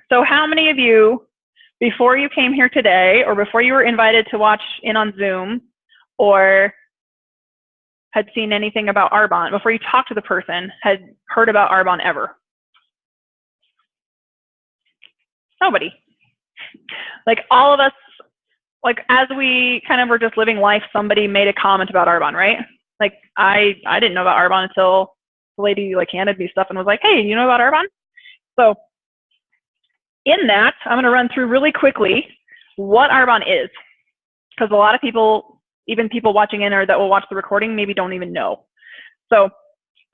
So how many of you, before you came here today, or before you were invited to watch in on Zoom, or had seen anything about Arbonne, before you talked to the person, had heard about Arbonne ever? Nobody. Like all of us, like as we kind of were just living life, somebody made a comment about Arbonne, right? Like I didn't know about Arbonne until the lady like handed me stuff and was like, hey, you know about Arbonne? So in that, I'm going to run through really quickly what Arbonne is, because a lot of people, even people watching in or that will watch the recording, maybe don't even know. So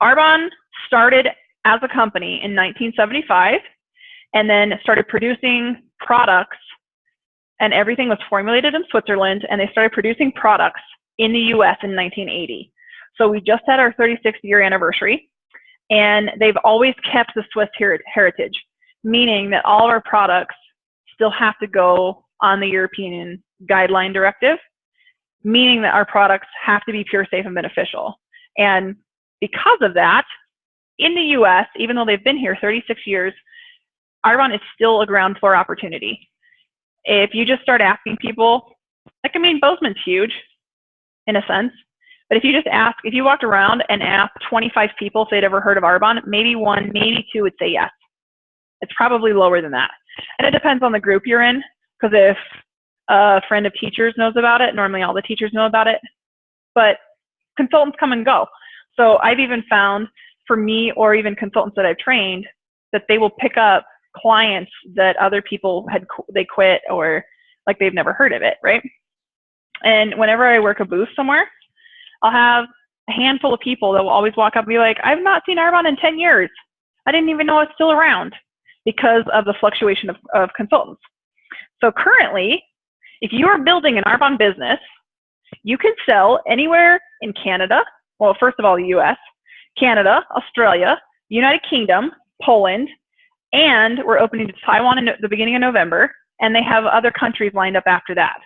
Arbonne started as a company in 1975, and then started producing products, and everything was formulated in Switzerland, and they started producing products in the US in 1980. So we just had our 36th year anniversary, and they've always kept the Swiss heritage, meaning that all of our products still have to go on the European guideline directive, meaning that our products have to be pure, safe, and beneficial. And because of that, in the US, even though they've been here 36 years, Arbonne is still a ground floor opportunity. If you just start asking people, like, I mean, Bozeman's huge in a sense, but if you just ask, if you walked around and asked 25 people if they'd ever heard of Arbonne, maybe 1, maybe 2 would say yes. It's probably lower than that. And it depends on the group you're in, because if a friend of teachers knows about it, normally all the teachers know about it, but consultants come and go. So I've even found, for me, or even consultants that I've trained, that they will pick up clients that other people they quit, or like they've never heard of it, right? And whenever I work a booth somewhere, I'll have a handful of people that will always walk up and be like, I've not seen Arbonne in 10 years. I didn't even know it's still around, because of the fluctuation of consultants. So currently, if you are building an Arbonne business, you can sell anywhere in Canada, well, first of all, the US, Canada, Australia, United Kingdom, Poland, and we're opening to Taiwan at the beginning of November, and they have other countries lined up after that.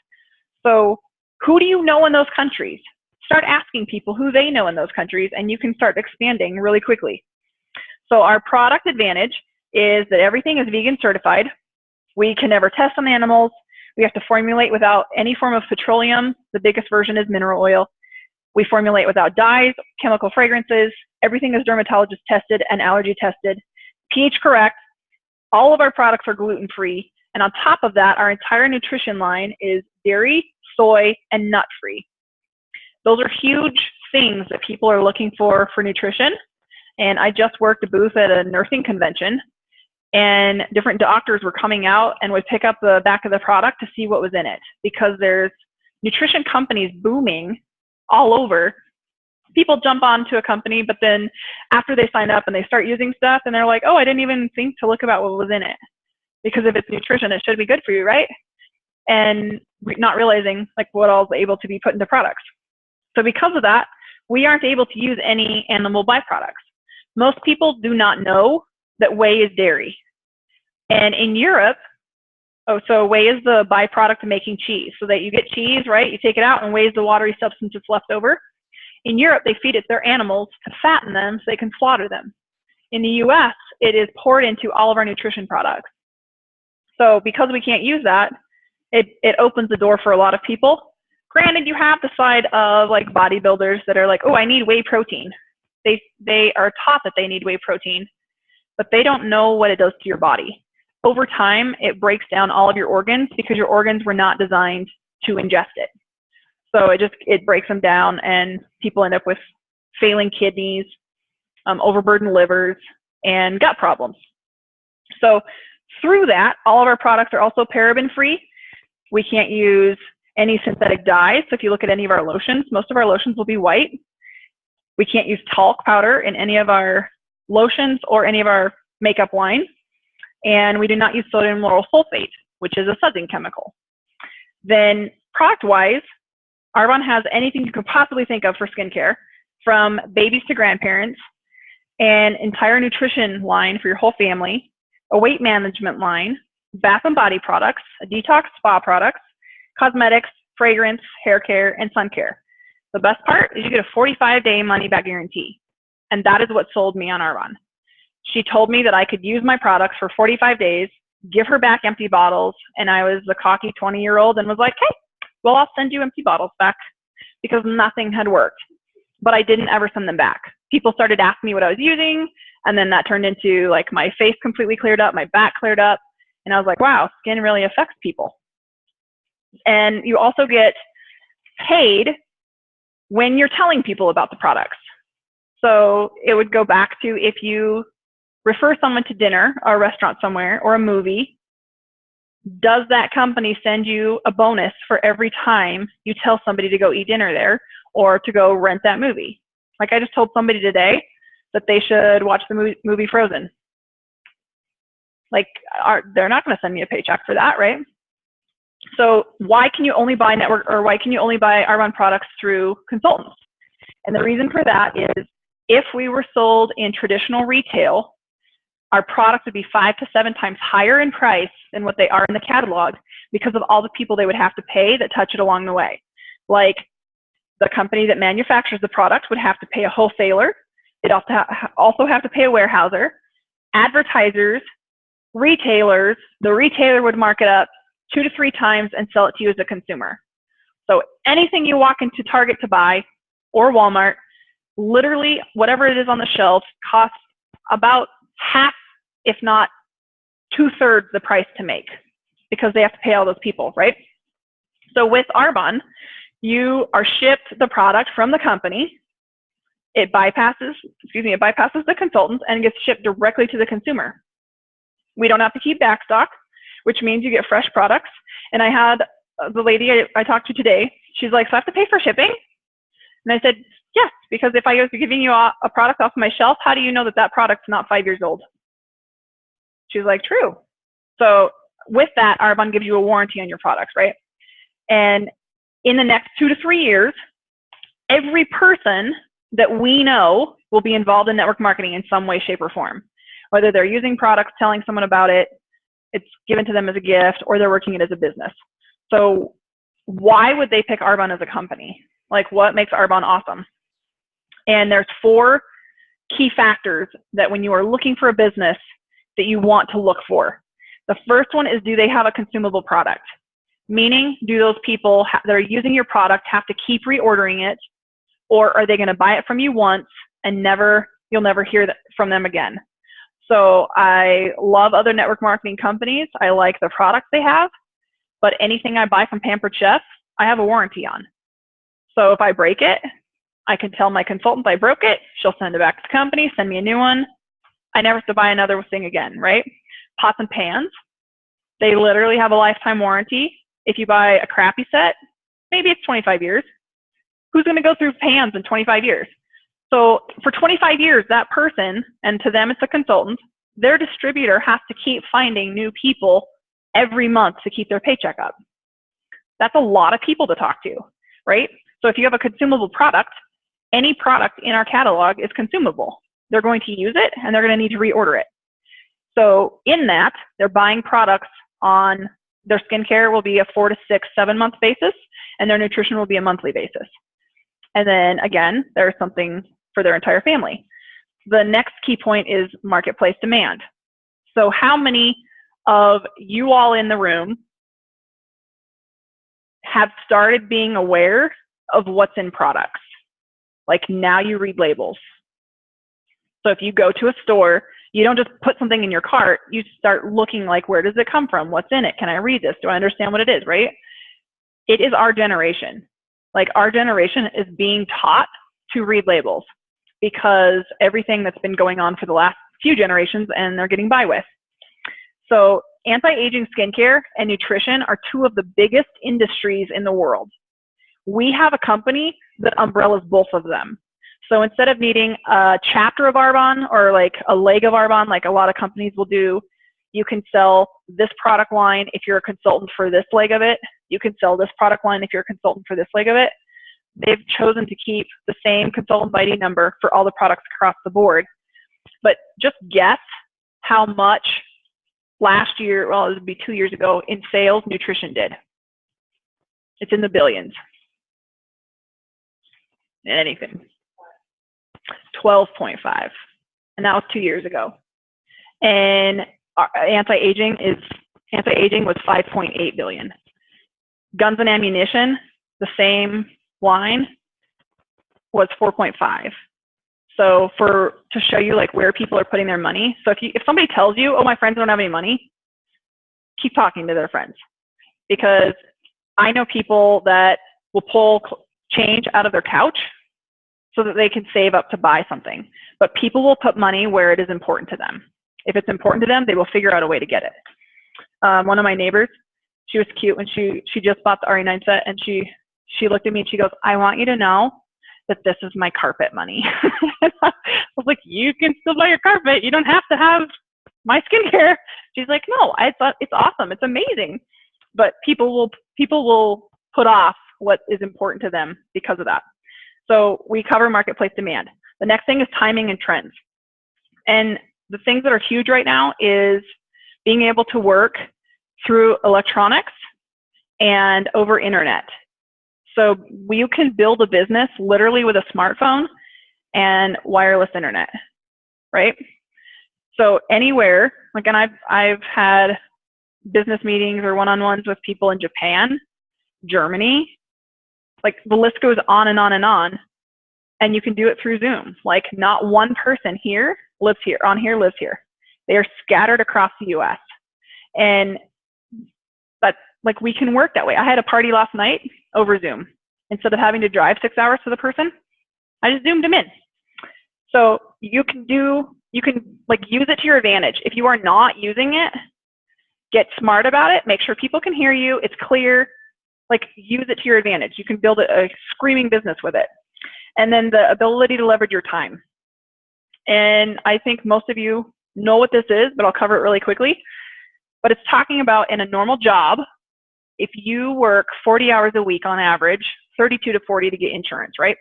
So who do you know in those countries? Start asking people who they know in those countries, and you can start expanding really quickly. So our product advantage is that everything is vegan certified. We can never test on animals. We have to formulate without any form of petroleum. The biggest version is mineral oil. We formulate without dyes, chemical fragrances. Everything is dermatologist tested and allergy tested, pH correct. All of our products are gluten-free. And on top of that, our entire nutrition line is dairy, soy, and nut-free. Those are huge things that people are looking for nutrition. And I just worked a booth at a nursing convention, and different doctors were coming out and would pick up the back of the product to see what was in it, because there's nutrition companies booming all over. People jump onto a company, but then after they sign up and they start using stuff, and they're like, oh, I didn't even think to look about what was in it. Because if it's nutrition, it should be good for you, right? And not realizing like what all is able to be put into products. So because of that, we aren't able to use any animal byproducts. Most people do not know that whey is dairy. And in Europe, Oh, so whey is the byproduct of making cheese. So that you get cheese, right? You take it out and whey is the watery substance that's left over. In Europe, they feed it their animals to fatten them so they can slaughter them. In the US, it is poured into all of our nutrition products. So because we can't use that, it opens the door for a lot of people. Granted, you have the side of like bodybuilders that are like, oh, I need whey protein. They are taught that they need whey protein, but they don't know what it does to your body. Over time, it breaks down all of your organs because your organs were not designed to ingest it. So it breaks them down, and people end up with failing kidneys, overburdened livers, and gut problems. So through that, all of our products are also paraben-free. We can't use any synthetic dyes. So if you look at any of our lotions, most of our lotions will be white. We can't use talc powder in any of our lotions or any of our makeup line. And we do not use sodium lauryl sulfate, which is a sudsing chemical. Then product-wise, Arbonne has anything you could possibly think of for skincare, from babies to grandparents, an entire nutrition line for your whole family, a weight management line, bath and body products, a detox spa products, cosmetics, fragrance, hair care, and sun care. The best part is you get a 45-day money-back guarantee, and that is what sold me on Arbonne. She told me that I could use my products for 45 days, give her back empty bottles, and I was a cocky 20-year-old and was like, hey, well, I'll send you empty bottles back, because nothing had worked. But I didn't ever send them back. People started asking me what I was using, and then that turned into like my face completely cleared up, my back cleared up, and I was like, wow, skin really affects people. And you also get paid when you're telling people about the products. So it would go back to if you refer someone to dinner or a restaurant somewhere or a movie, does that company send you a bonus for every time you tell somebody to go eat dinner there or to go rent that movie? Like I just told somebody today that they should watch the movie Frozen. Like they're not going to send me a paycheck for that, right? So why can you only buy network, or why can you only buy Arbonne products through consultants? And the reason for that is if we were sold in traditional retail, our products would be 5 to 7 times higher in price than what they are in the catalog because of all the people they would have to pay that touch it along the way. Like the company that manufactures the product would have to pay a wholesaler. They'd also have to pay a warehouser, advertisers, retailers. The retailer would mark it up 2 to 3 times and sell it to you as a consumer. So anything you walk into Target to buy or Walmart, literally whatever it is on the shelf costs about half, if not 2/3 the price to make because they have to pay all those people, right? So with Arbonne, you are shipped the product from the company. It bypasses the consultants and gets shipped directly to the consumer. We don't have to keep backstock, which means you get fresh products. And I had the lady I talked to today, she's like, so I have to pay for shipping? And I said, yes, because if I was giving you a product off my shelf, how do you know that that product's not 5 years old? She's like, true. So with that, Arbonne gives you a warranty on your products, right? And in the next 2 to 3 years, every person that we know will be involved in network marketing in some way, shape, or form. Whether they're using products, telling someone about it, it's given to them as a gift, or they're working it as a business. So why would they pick Arbonne as a company? Like what makes Arbonne awesome? And there's 4 key factors that when you are looking for a business that you want to look for. The first one is, do they have a consumable product? Meaning, do those people that are using your product have to keep reordering it, or are they going to buy it from you once and you'll never hear from them again? So I love other network marketing companies. I like the products they have, but anything I buy from Pampered Chef, I have a warranty on. So if I break it, I can tell my consultant I broke it. She'll send it back to the company, send me a new one. I never have to buy another thing again, right? Pots and pans, they literally have a lifetime warranty. If you buy a crappy set, maybe it's 25 years. Who's going to go through pans in 25 years? So for 25 years, that person, and to them it's a consultant, their distributor has to keep finding new people every month to keep their paycheck up. That's a lot of people to talk to, right? So if you have a consumable product, any product in our catalog is consumable. They're going to use it and they're going to need to reorder it. So in that, they're buying products on their skincare will be a 4 to 6, 7 month basis, and their nutrition will be a monthly basis. And then again, there's something for their entire family. The next key point is marketplace demand. So how many of you all in the room have started being aware of what's in products? Like now you read labels. So if you go to a store, you don't just put something in your cart, you start looking like, where does it come from? What's in it? Can I read this? Do I understand what it is, right? It is our generation. Like our generation is being taught to read labels because everything that's been going on for the last few generations and they're getting by with. So anti-aging skincare and nutrition are two of the biggest industries in the world. We have a company that umbrellas both of them. So instead of needing a chapter of Arbonne or like a leg of Arbonne, like a lot of companies will do, you can sell this product line if you're a consultant for this leg of it. You can sell this product line if you're a consultant for this leg of it. They've chosen to keep the same consultant ID number for all the products across the board. But just guess how much last year, well, it would be 2 years ago, in sales nutrition did. It's in the billions. Anything. 12.5. And that was 2 years ago. And anti-aging was 5.8 billion. Guns and ammunition, the same line, was 4.5. So to show you like where people are putting their money. So if somebody tells you, oh, my friends don't have any money, keep talking to their friends. Because I know people that will pull change out of their couch so that they can save up to buy something. But people will put money where it is important to them. If it's important to them, they will figure out a way to get it. One of my neighbors, she was cute when she just bought the RE9 set, and she looked at me and she goes, I want you to know that this is my carpet money. I was like, you can still buy your carpet. You don't have to have my skincare. She's like, no, I thought it's awesome. It's amazing. But people will put off what is important to them because of that. So we cover marketplace demand. The next thing is timing and trends. And the things that are huge right now is being able to work through electronics and over internet. So you can build a business literally with a smartphone and wireless internet, right? So anywhere, like, and I've had business meetings or one-on-ones with people in Japan, Germany, like the list goes on and on and on, and you can do it through Zoom. Like not one person here lives here. They are scattered across the US. But like we can work that way. I had a party last night over Zoom. Instead of having to drive 6 hours to the person, I just Zoomed them in. So you can like use it to your advantage. If you are not using it, get smart about it. Make sure people can hear you. It's clear. Like use it to your advantage. You can build a screaming business with it. And then the ability to leverage your time. And I think most of you know what this is, but I'll cover it really quickly. But it's talking about in a normal job, if you work 40 hours a week on average, 32 to 40 to get insurance, right?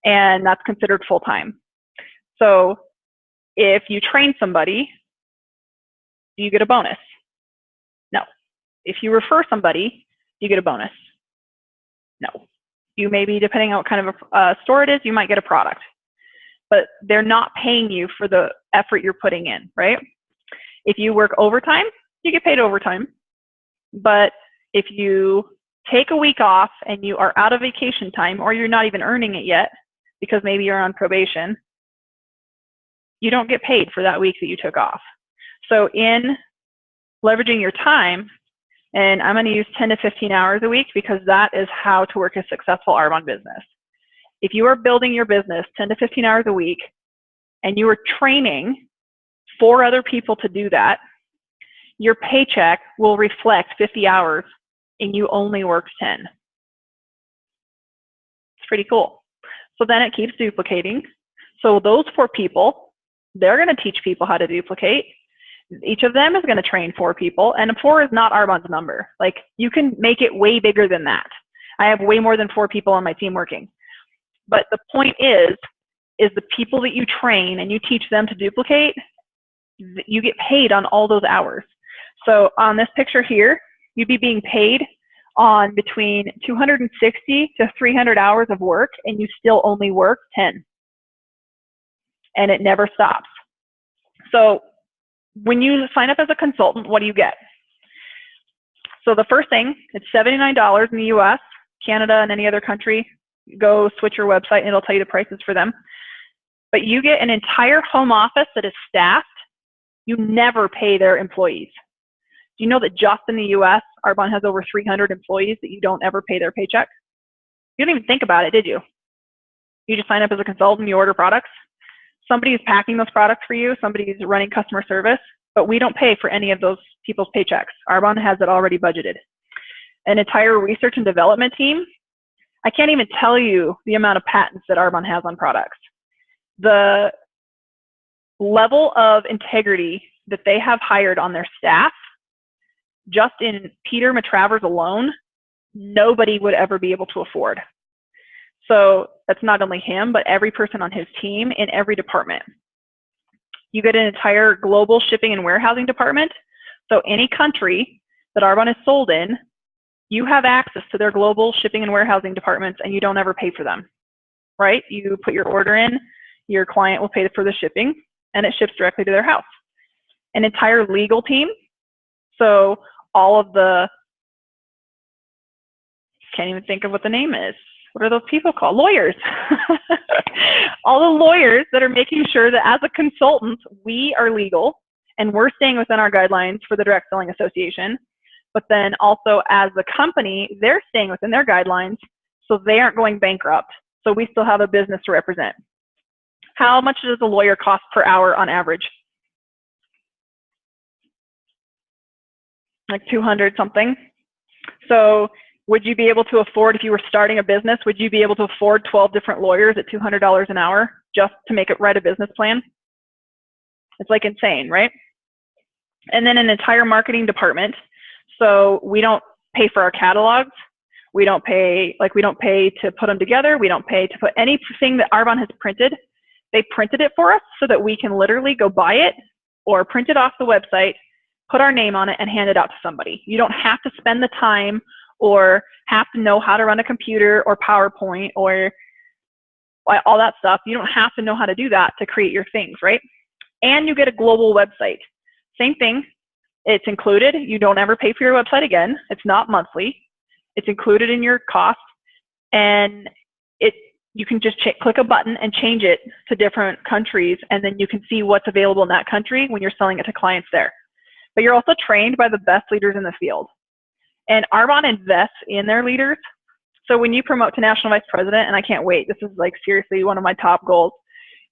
And that's considered full-time. So if you train somebody, do you get a bonus? No. If you refer somebody, you get a bonus? No. You maybe, depending on what kind of a store it is, you might get a product. But they're not paying you for the effort you're putting in, right? If you work overtime, you get paid overtime. But if you take a week off and you are out of vacation time, or you're not even earning it yet because maybe you're on probation, you don't get paid for that week that you took off. So in leveraging your time, and I'm going to use 10 to 15 hours a week because that is how to work a successful Arbonne business. If you are building your business 10 to 15 hours a week and you are training 4 other people to do that, your paycheck will reflect 50 hours and you only worked 10. It's pretty cool. So then it keeps duplicating. So those 4 people, they're going to teach people how to duplicate. Each of them is going to train 4 people, and 4 is not Arbonne's number. Like you can make it way bigger than that. I have way more than 4 people on my team working. But the point is the people that you train and you teach them to duplicate, you get paid on all those hours. So on this picture here, you'd be being paid on between 260 to 300 hours of work, and you still only work 10. And it never stops. So when you sign up as a consultant, what do you get? So the first thing, it's $79 in the US, Canada, and any other country. Go switch your website and it'll tell you the prices for them. But you get an entire home office that is staffed. You never pay their employees. Do you know that just in the US, Arbonne has over 300 employees that you don't ever pay their paycheck? You didn't even think about it, did you? You just sign up as a consultant, you order products. Somebody is packing those products for you. Somebody is running customer service, but we don't pay for any of those people's paychecks. Arbonne has it already budgeted. An entire research and development team. I can't even tell you the amount of patents that Arbonne has on products. The level of integrity that they have hired on their staff, just in Peter Matravers alone, nobody would ever be able to afford. So that's not only him, but every person on his team in every department. You get an entire global shipping and warehousing department. So any country that Arbonne is sold in, you have access to their global shipping and warehousing departments, and you don't ever pay for them, right? You put your order in, your client will pay for the shipping, and it ships directly to their house. An entire legal team. So all of the, can't even think of what the name is. What are those people called? Lawyers. All the lawyers that are making sure that as a consultant, we are legal and we're staying within our guidelines for the Direct Selling Association. But then also as a company, they're staying within their guidelines so they aren't going bankrupt. So we still have a business to represent. How much does a lawyer cost per hour on average? Like 200 something. So would you be able to afford, if you were starting a business, would you be able to afford 12 different lawyers at $200 an hour just to make it write a business plan? It's like insane, right? And then an entire marketing department. So we don't pay for our catalogs. We don't pay to put them together. We don't pay to put anything that Arbonne has printed. They printed it for us so that we can literally go buy it or print it off the website, put our name on it, and hand it out to somebody. You don't have to spend the time or have to know how to run a computer or PowerPoint or all that stuff. You don't have to know how to do that to create your things, right? And you get a global website. Same thing. It's included. You don't ever pay for your website again. It's not monthly. It's included in your cost. And you can just click a button and change it to different countries, and then you can see what's available in that country when you're selling it to clients there. But you're also trained by the best leaders in the field. And Arbonne invests in their leaders. So when you promote to National Vice President, and I can't wait, this is like seriously one of my top goals.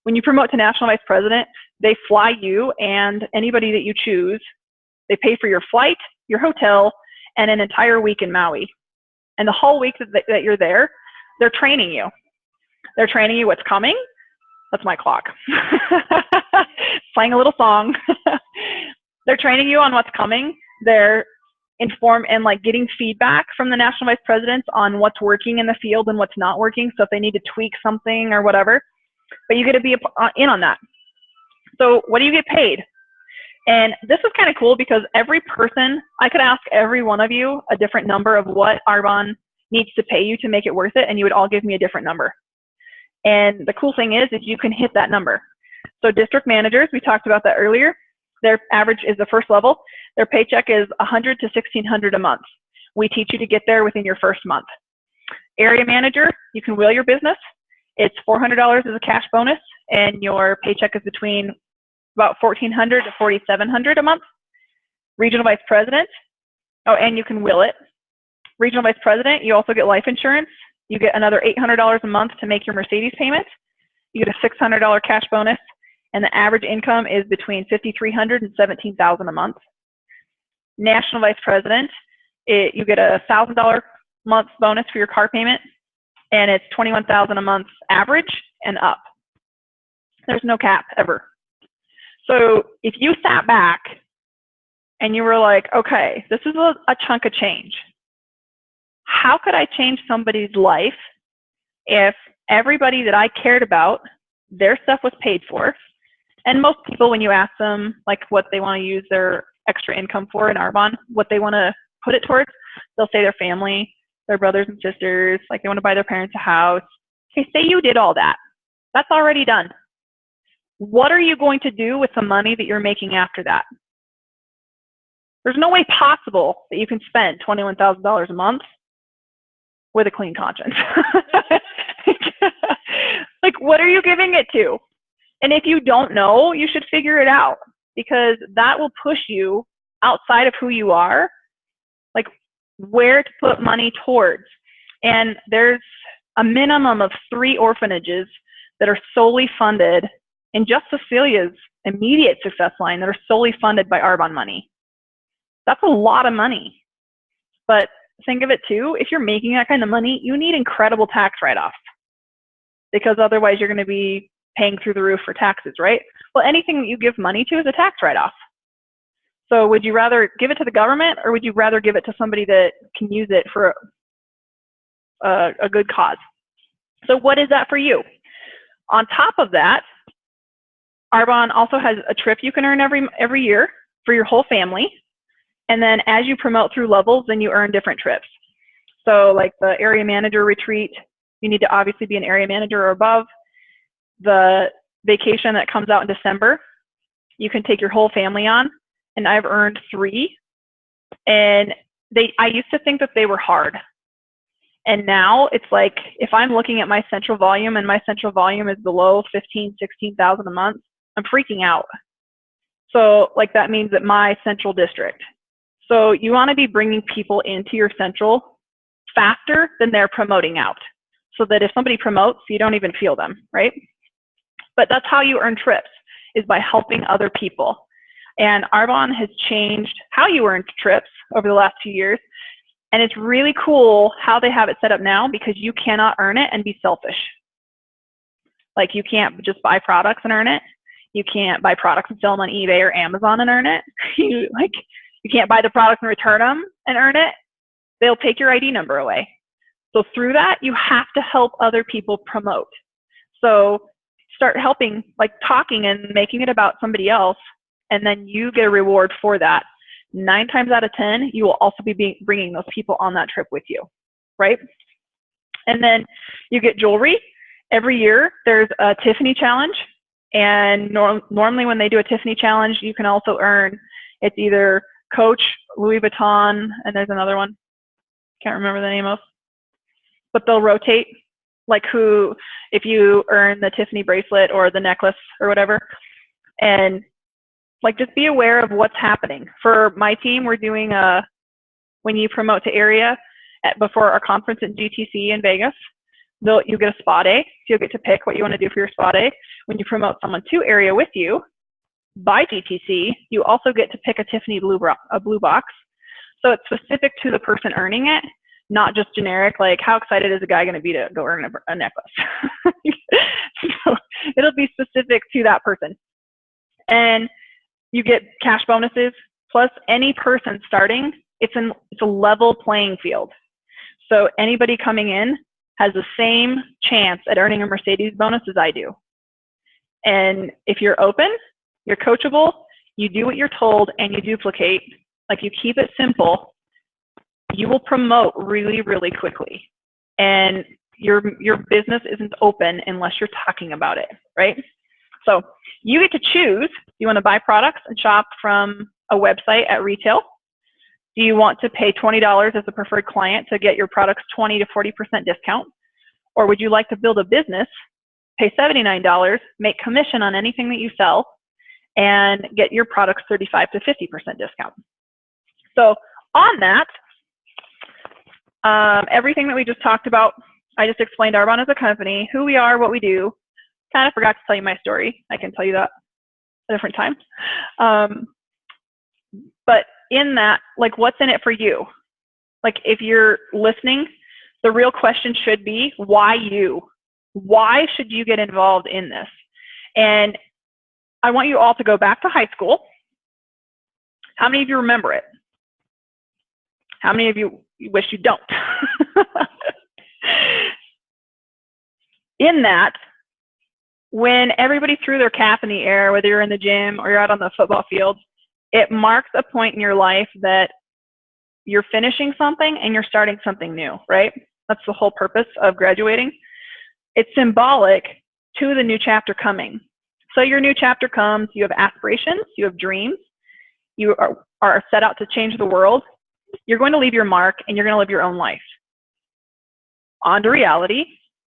When you promote to National Vice President, they fly you and anybody that you choose. They pay for your flight, your hotel, and an entire week in Maui. And the whole week that you're there, they're training you. They're training you what's coming. That's my clock. Playing a little song. They're training you on what's coming. They're informed and like getting feedback from the National Vice Presidents on what's working in the field and what's not working. So if they need to tweak something or whatever, but you get to be in on that. So what do you get paid? And this is kind of cool because every person, I could ask every one of you a different number of what Arbonne needs to pay you to make it worth it, and you would all give me a different number. And the cool thing is you can hit that number. So district managers, we talked about that earlier. Their average is the first level. Their paycheck is $100 to $1,600 a month. We teach you to get there within your first month. Area manager, you can wheel your business. It's $400 as a cash bonus, and your paycheck is between about $1,400 to $4,700 a month. Regional vice president, oh, and you can wheel it. Regional vice president, you also get life insurance. You get another $800 a month to make your Mercedes payment. You get a $600 cash bonus, and the average income is between $5,300 and $17,000 a month. National vice president, you get a $1,000 month bonus for your car payment, and it's $21,000 a month average and up. There's no cap ever. So if you sat back and you were like, okay, this is a chunk of change. How could I change somebody's life if everybody that I cared about, their stuff was paid for? And most people, when you ask them like what they want to use their extra income for in Arbonne, what they want to put it towards, they'll say their family, their brothers and sisters, like they want to buy their parents a house. Okay, say you did all that. That's already done. What are you going to do with the money that you're making after that? There's no way possible that you can spend $21,000 a month with a clean conscience. Like, what are you giving it to? And if you don't know, you should figure it out, because that will push you outside of who you are, like where to put money towards. And there's a minimum of 3 orphanages that are solely funded in just Cecilia's immediate success line that are solely funded by Arbonne money. That's a lot of money. But think of it too, if you're making that kind of money, you need incredible tax write-offs, because otherwise you're going to be paying through the roof for taxes, right? Well, anything that you give money to is a tax write-off. So would you rather give it to the government, or would you rather give it to somebody that can use it for a good cause? So what is that for you? On top of that, Arbonne also has a trip you can earn every year for your whole family. And then as you promote through levels, then you earn different trips. So like the area manager retreat, you need to obviously be an area manager or above. The vacation that comes out in December, you can take your whole family on. And I've earned 3. And I used to think that they were hard. And now it's like, if I'm looking at my central volume and my central volume is below 15, 16,000 a month, I'm freaking out. So like that means that my central district. So you want to be bringing people into your central faster than they're promoting out, so that if somebody promotes, you don't even feel them, right? But that's how you earn trips, is by helping other people. And Arbonne has changed how you earn trips over the last few years. And it's really cool how they have it set up now, because you cannot earn it and be selfish. Like, you can't just buy products and earn it. You can't buy products and sell them on eBay or Amazon and earn it. You can't buy the products and return them and earn it. They'll take your ID number away. So through that, you have to help other people promote. So start helping, like talking and making it about somebody else, and then you get a reward for that. 9 times out of 10, you will also be bringing those people on that trip with you, right? And then you get jewelry. Every year, there's a Tiffany challenge. And normally when they do a Tiffany challenge, you can also earn, it's either Coach, Louis Vuitton, and there's another one. Can't remember the name of. But they'll rotate, like who, if you earn the Tiffany bracelet or the necklace or whatever. And like, just be aware of what's happening. For my team, we're doing when you promote to area before our conference at GTC in Vegas, you get a spa day. So you'll get to pick what you want to do for your spa day. When you promote someone to area with you by GTC, you also get to pick a Tiffany blue box. So it's specific to the person earning it, not just generic, like how excited is a guy going to be to go earn a necklace? So it'll be specific to that person. And you get cash bonuses, plus any person starting, it's a level playing field. So anybody coming in has the same chance at earning a Mercedes bonus as I do. And if you're open, you're coachable, you do what you're told, and you duplicate, like you keep it simple, you will promote really, really quickly. And your business isn't open unless you're talking about it, right? So you get to choose, do you want to buy products and shop from a website at retail? Do you want to pay $20 as a preferred client to get your products 20 to 40% discount? Or would you like to build a business, pay $79, make commission on anything that you sell, and get your products 35 to 50% discount? So on that, everything that we just talked about, I just explained Arbonne as a company, who we are, what we do. Kind of forgot to tell you my story. I can tell you that a different time. But in that, like, what's in it for you? Like, if you're listening, the real question should be, why you? Why should you get involved in this? And I want you all to go back to high school. How many of you remember it? How many of you wish you don't? In that, when everybody threw their cap in the air, whether you're in the gym or you're out on the football field, it marks a point in your life that You're finishing something and you're starting something new, right? That's the whole purpose of graduating. It's symbolic to the new chapter coming. So your new chapter comes, you have aspirations, you have dreams, you are set out to change the world. You're going to leave your mark and you're going to live your own life. On to reality,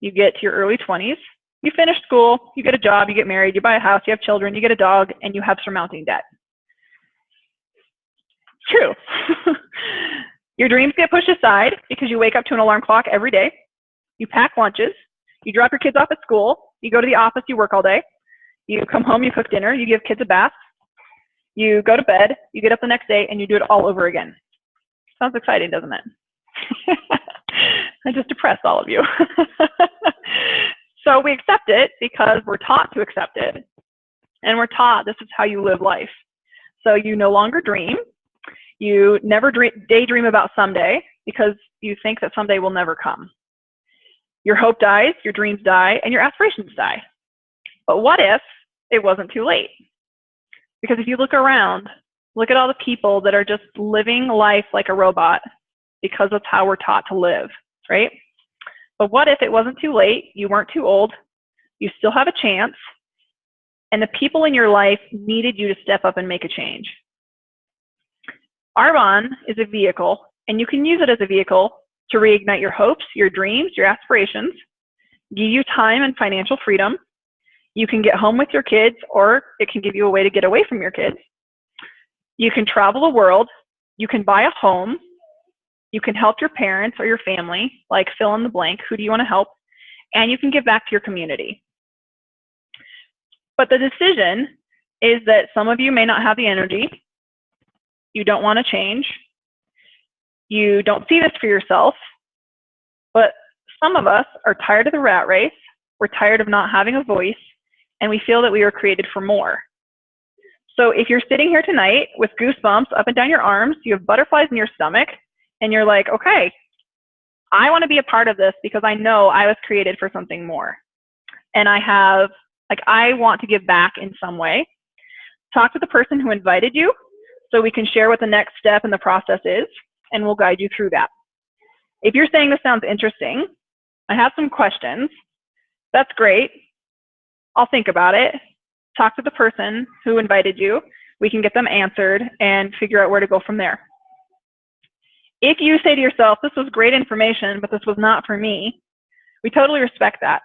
you get to your early 20s, you finish school, you get a job, you get married, you buy a house, you have children, you get a dog, and you have surmounting debt. True. Your dreams get pushed aside because you wake up to an alarm clock every day. You pack lunches. You drop your kids off at school. You go to the office. You work all day. You come home. You cook dinner. You give kids a bath. You go to bed. You get up the next day, and you do it all over again. Sounds exciting, doesn't it? I just depressed all of you. So we accept it because we're taught to accept it. And we're taught this is how you live life. So you no longer dream. You never daydream about someday because you think that someday will never come. Your hope dies, your dreams die, and your aspirations die. But what if it wasn't too late? Because if you look around, look at all the people that are just living life like a robot because that's how we're taught to live, right? But what if it wasn't too late, you weren't too old, you still have a chance, and the people in your life needed you to step up and make a change? Arbonne is a vehicle, and you can use it as a vehicle to reignite your hopes, your dreams, your aspirations, give you time and financial freedom. You can get home with your kids, or it can give you a way to get away from your kids. You can travel the world. You can buy a home. You can help your parents or your family, like fill in the blank, who do you want to help? And you can give back to your community. But the decision is that some of you may not have the energy. You don't want to change. You don't see this for yourself. But some of us are tired of the rat race. We're tired of not having a voice, and we feel that we were created for more. So if you're sitting here tonight with goosebumps up and down your arms, you have butterflies in your stomach, and you're like, okay, I want to be a part of this because I know I was created for something more. And I want to give back in some way. Talk to the person who invited you so we can share what the next step in the process is, and we'll guide you through that. If you're saying this sounds interesting, I have some questions. That's great. I'll think about it. Talk to the person who invited you. We can get them answered and figure out where to go from there. If you say to yourself, this was great information, but this was not for me, we totally respect that.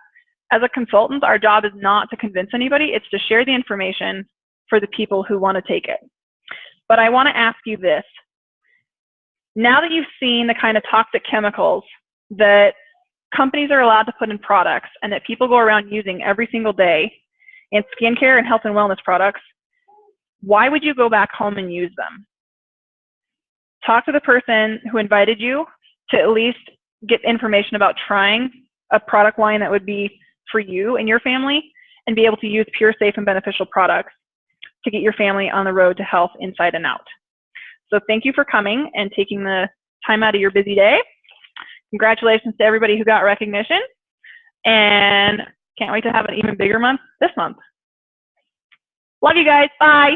As a consultant, our job is not to convince anybody. It's to share the information for the people who want to take it. But I want to ask you this. Now that you've seen the kind of toxic chemicals that companies are allowed to put in products and that people go around using every single day in skincare and health and wellness products, why would you go back home and use them? Talk to the person who invited you to at least get information about trying a product line that would be for you and your family, and be able to use pure, safe, and beneficial products to get your family on the road to health inside and out. So thank you for coming and taking the time out of your busy day. Congratulations to everybody who got recognition, and can't wait to have an even bigger month this month. Love you guys. Bye.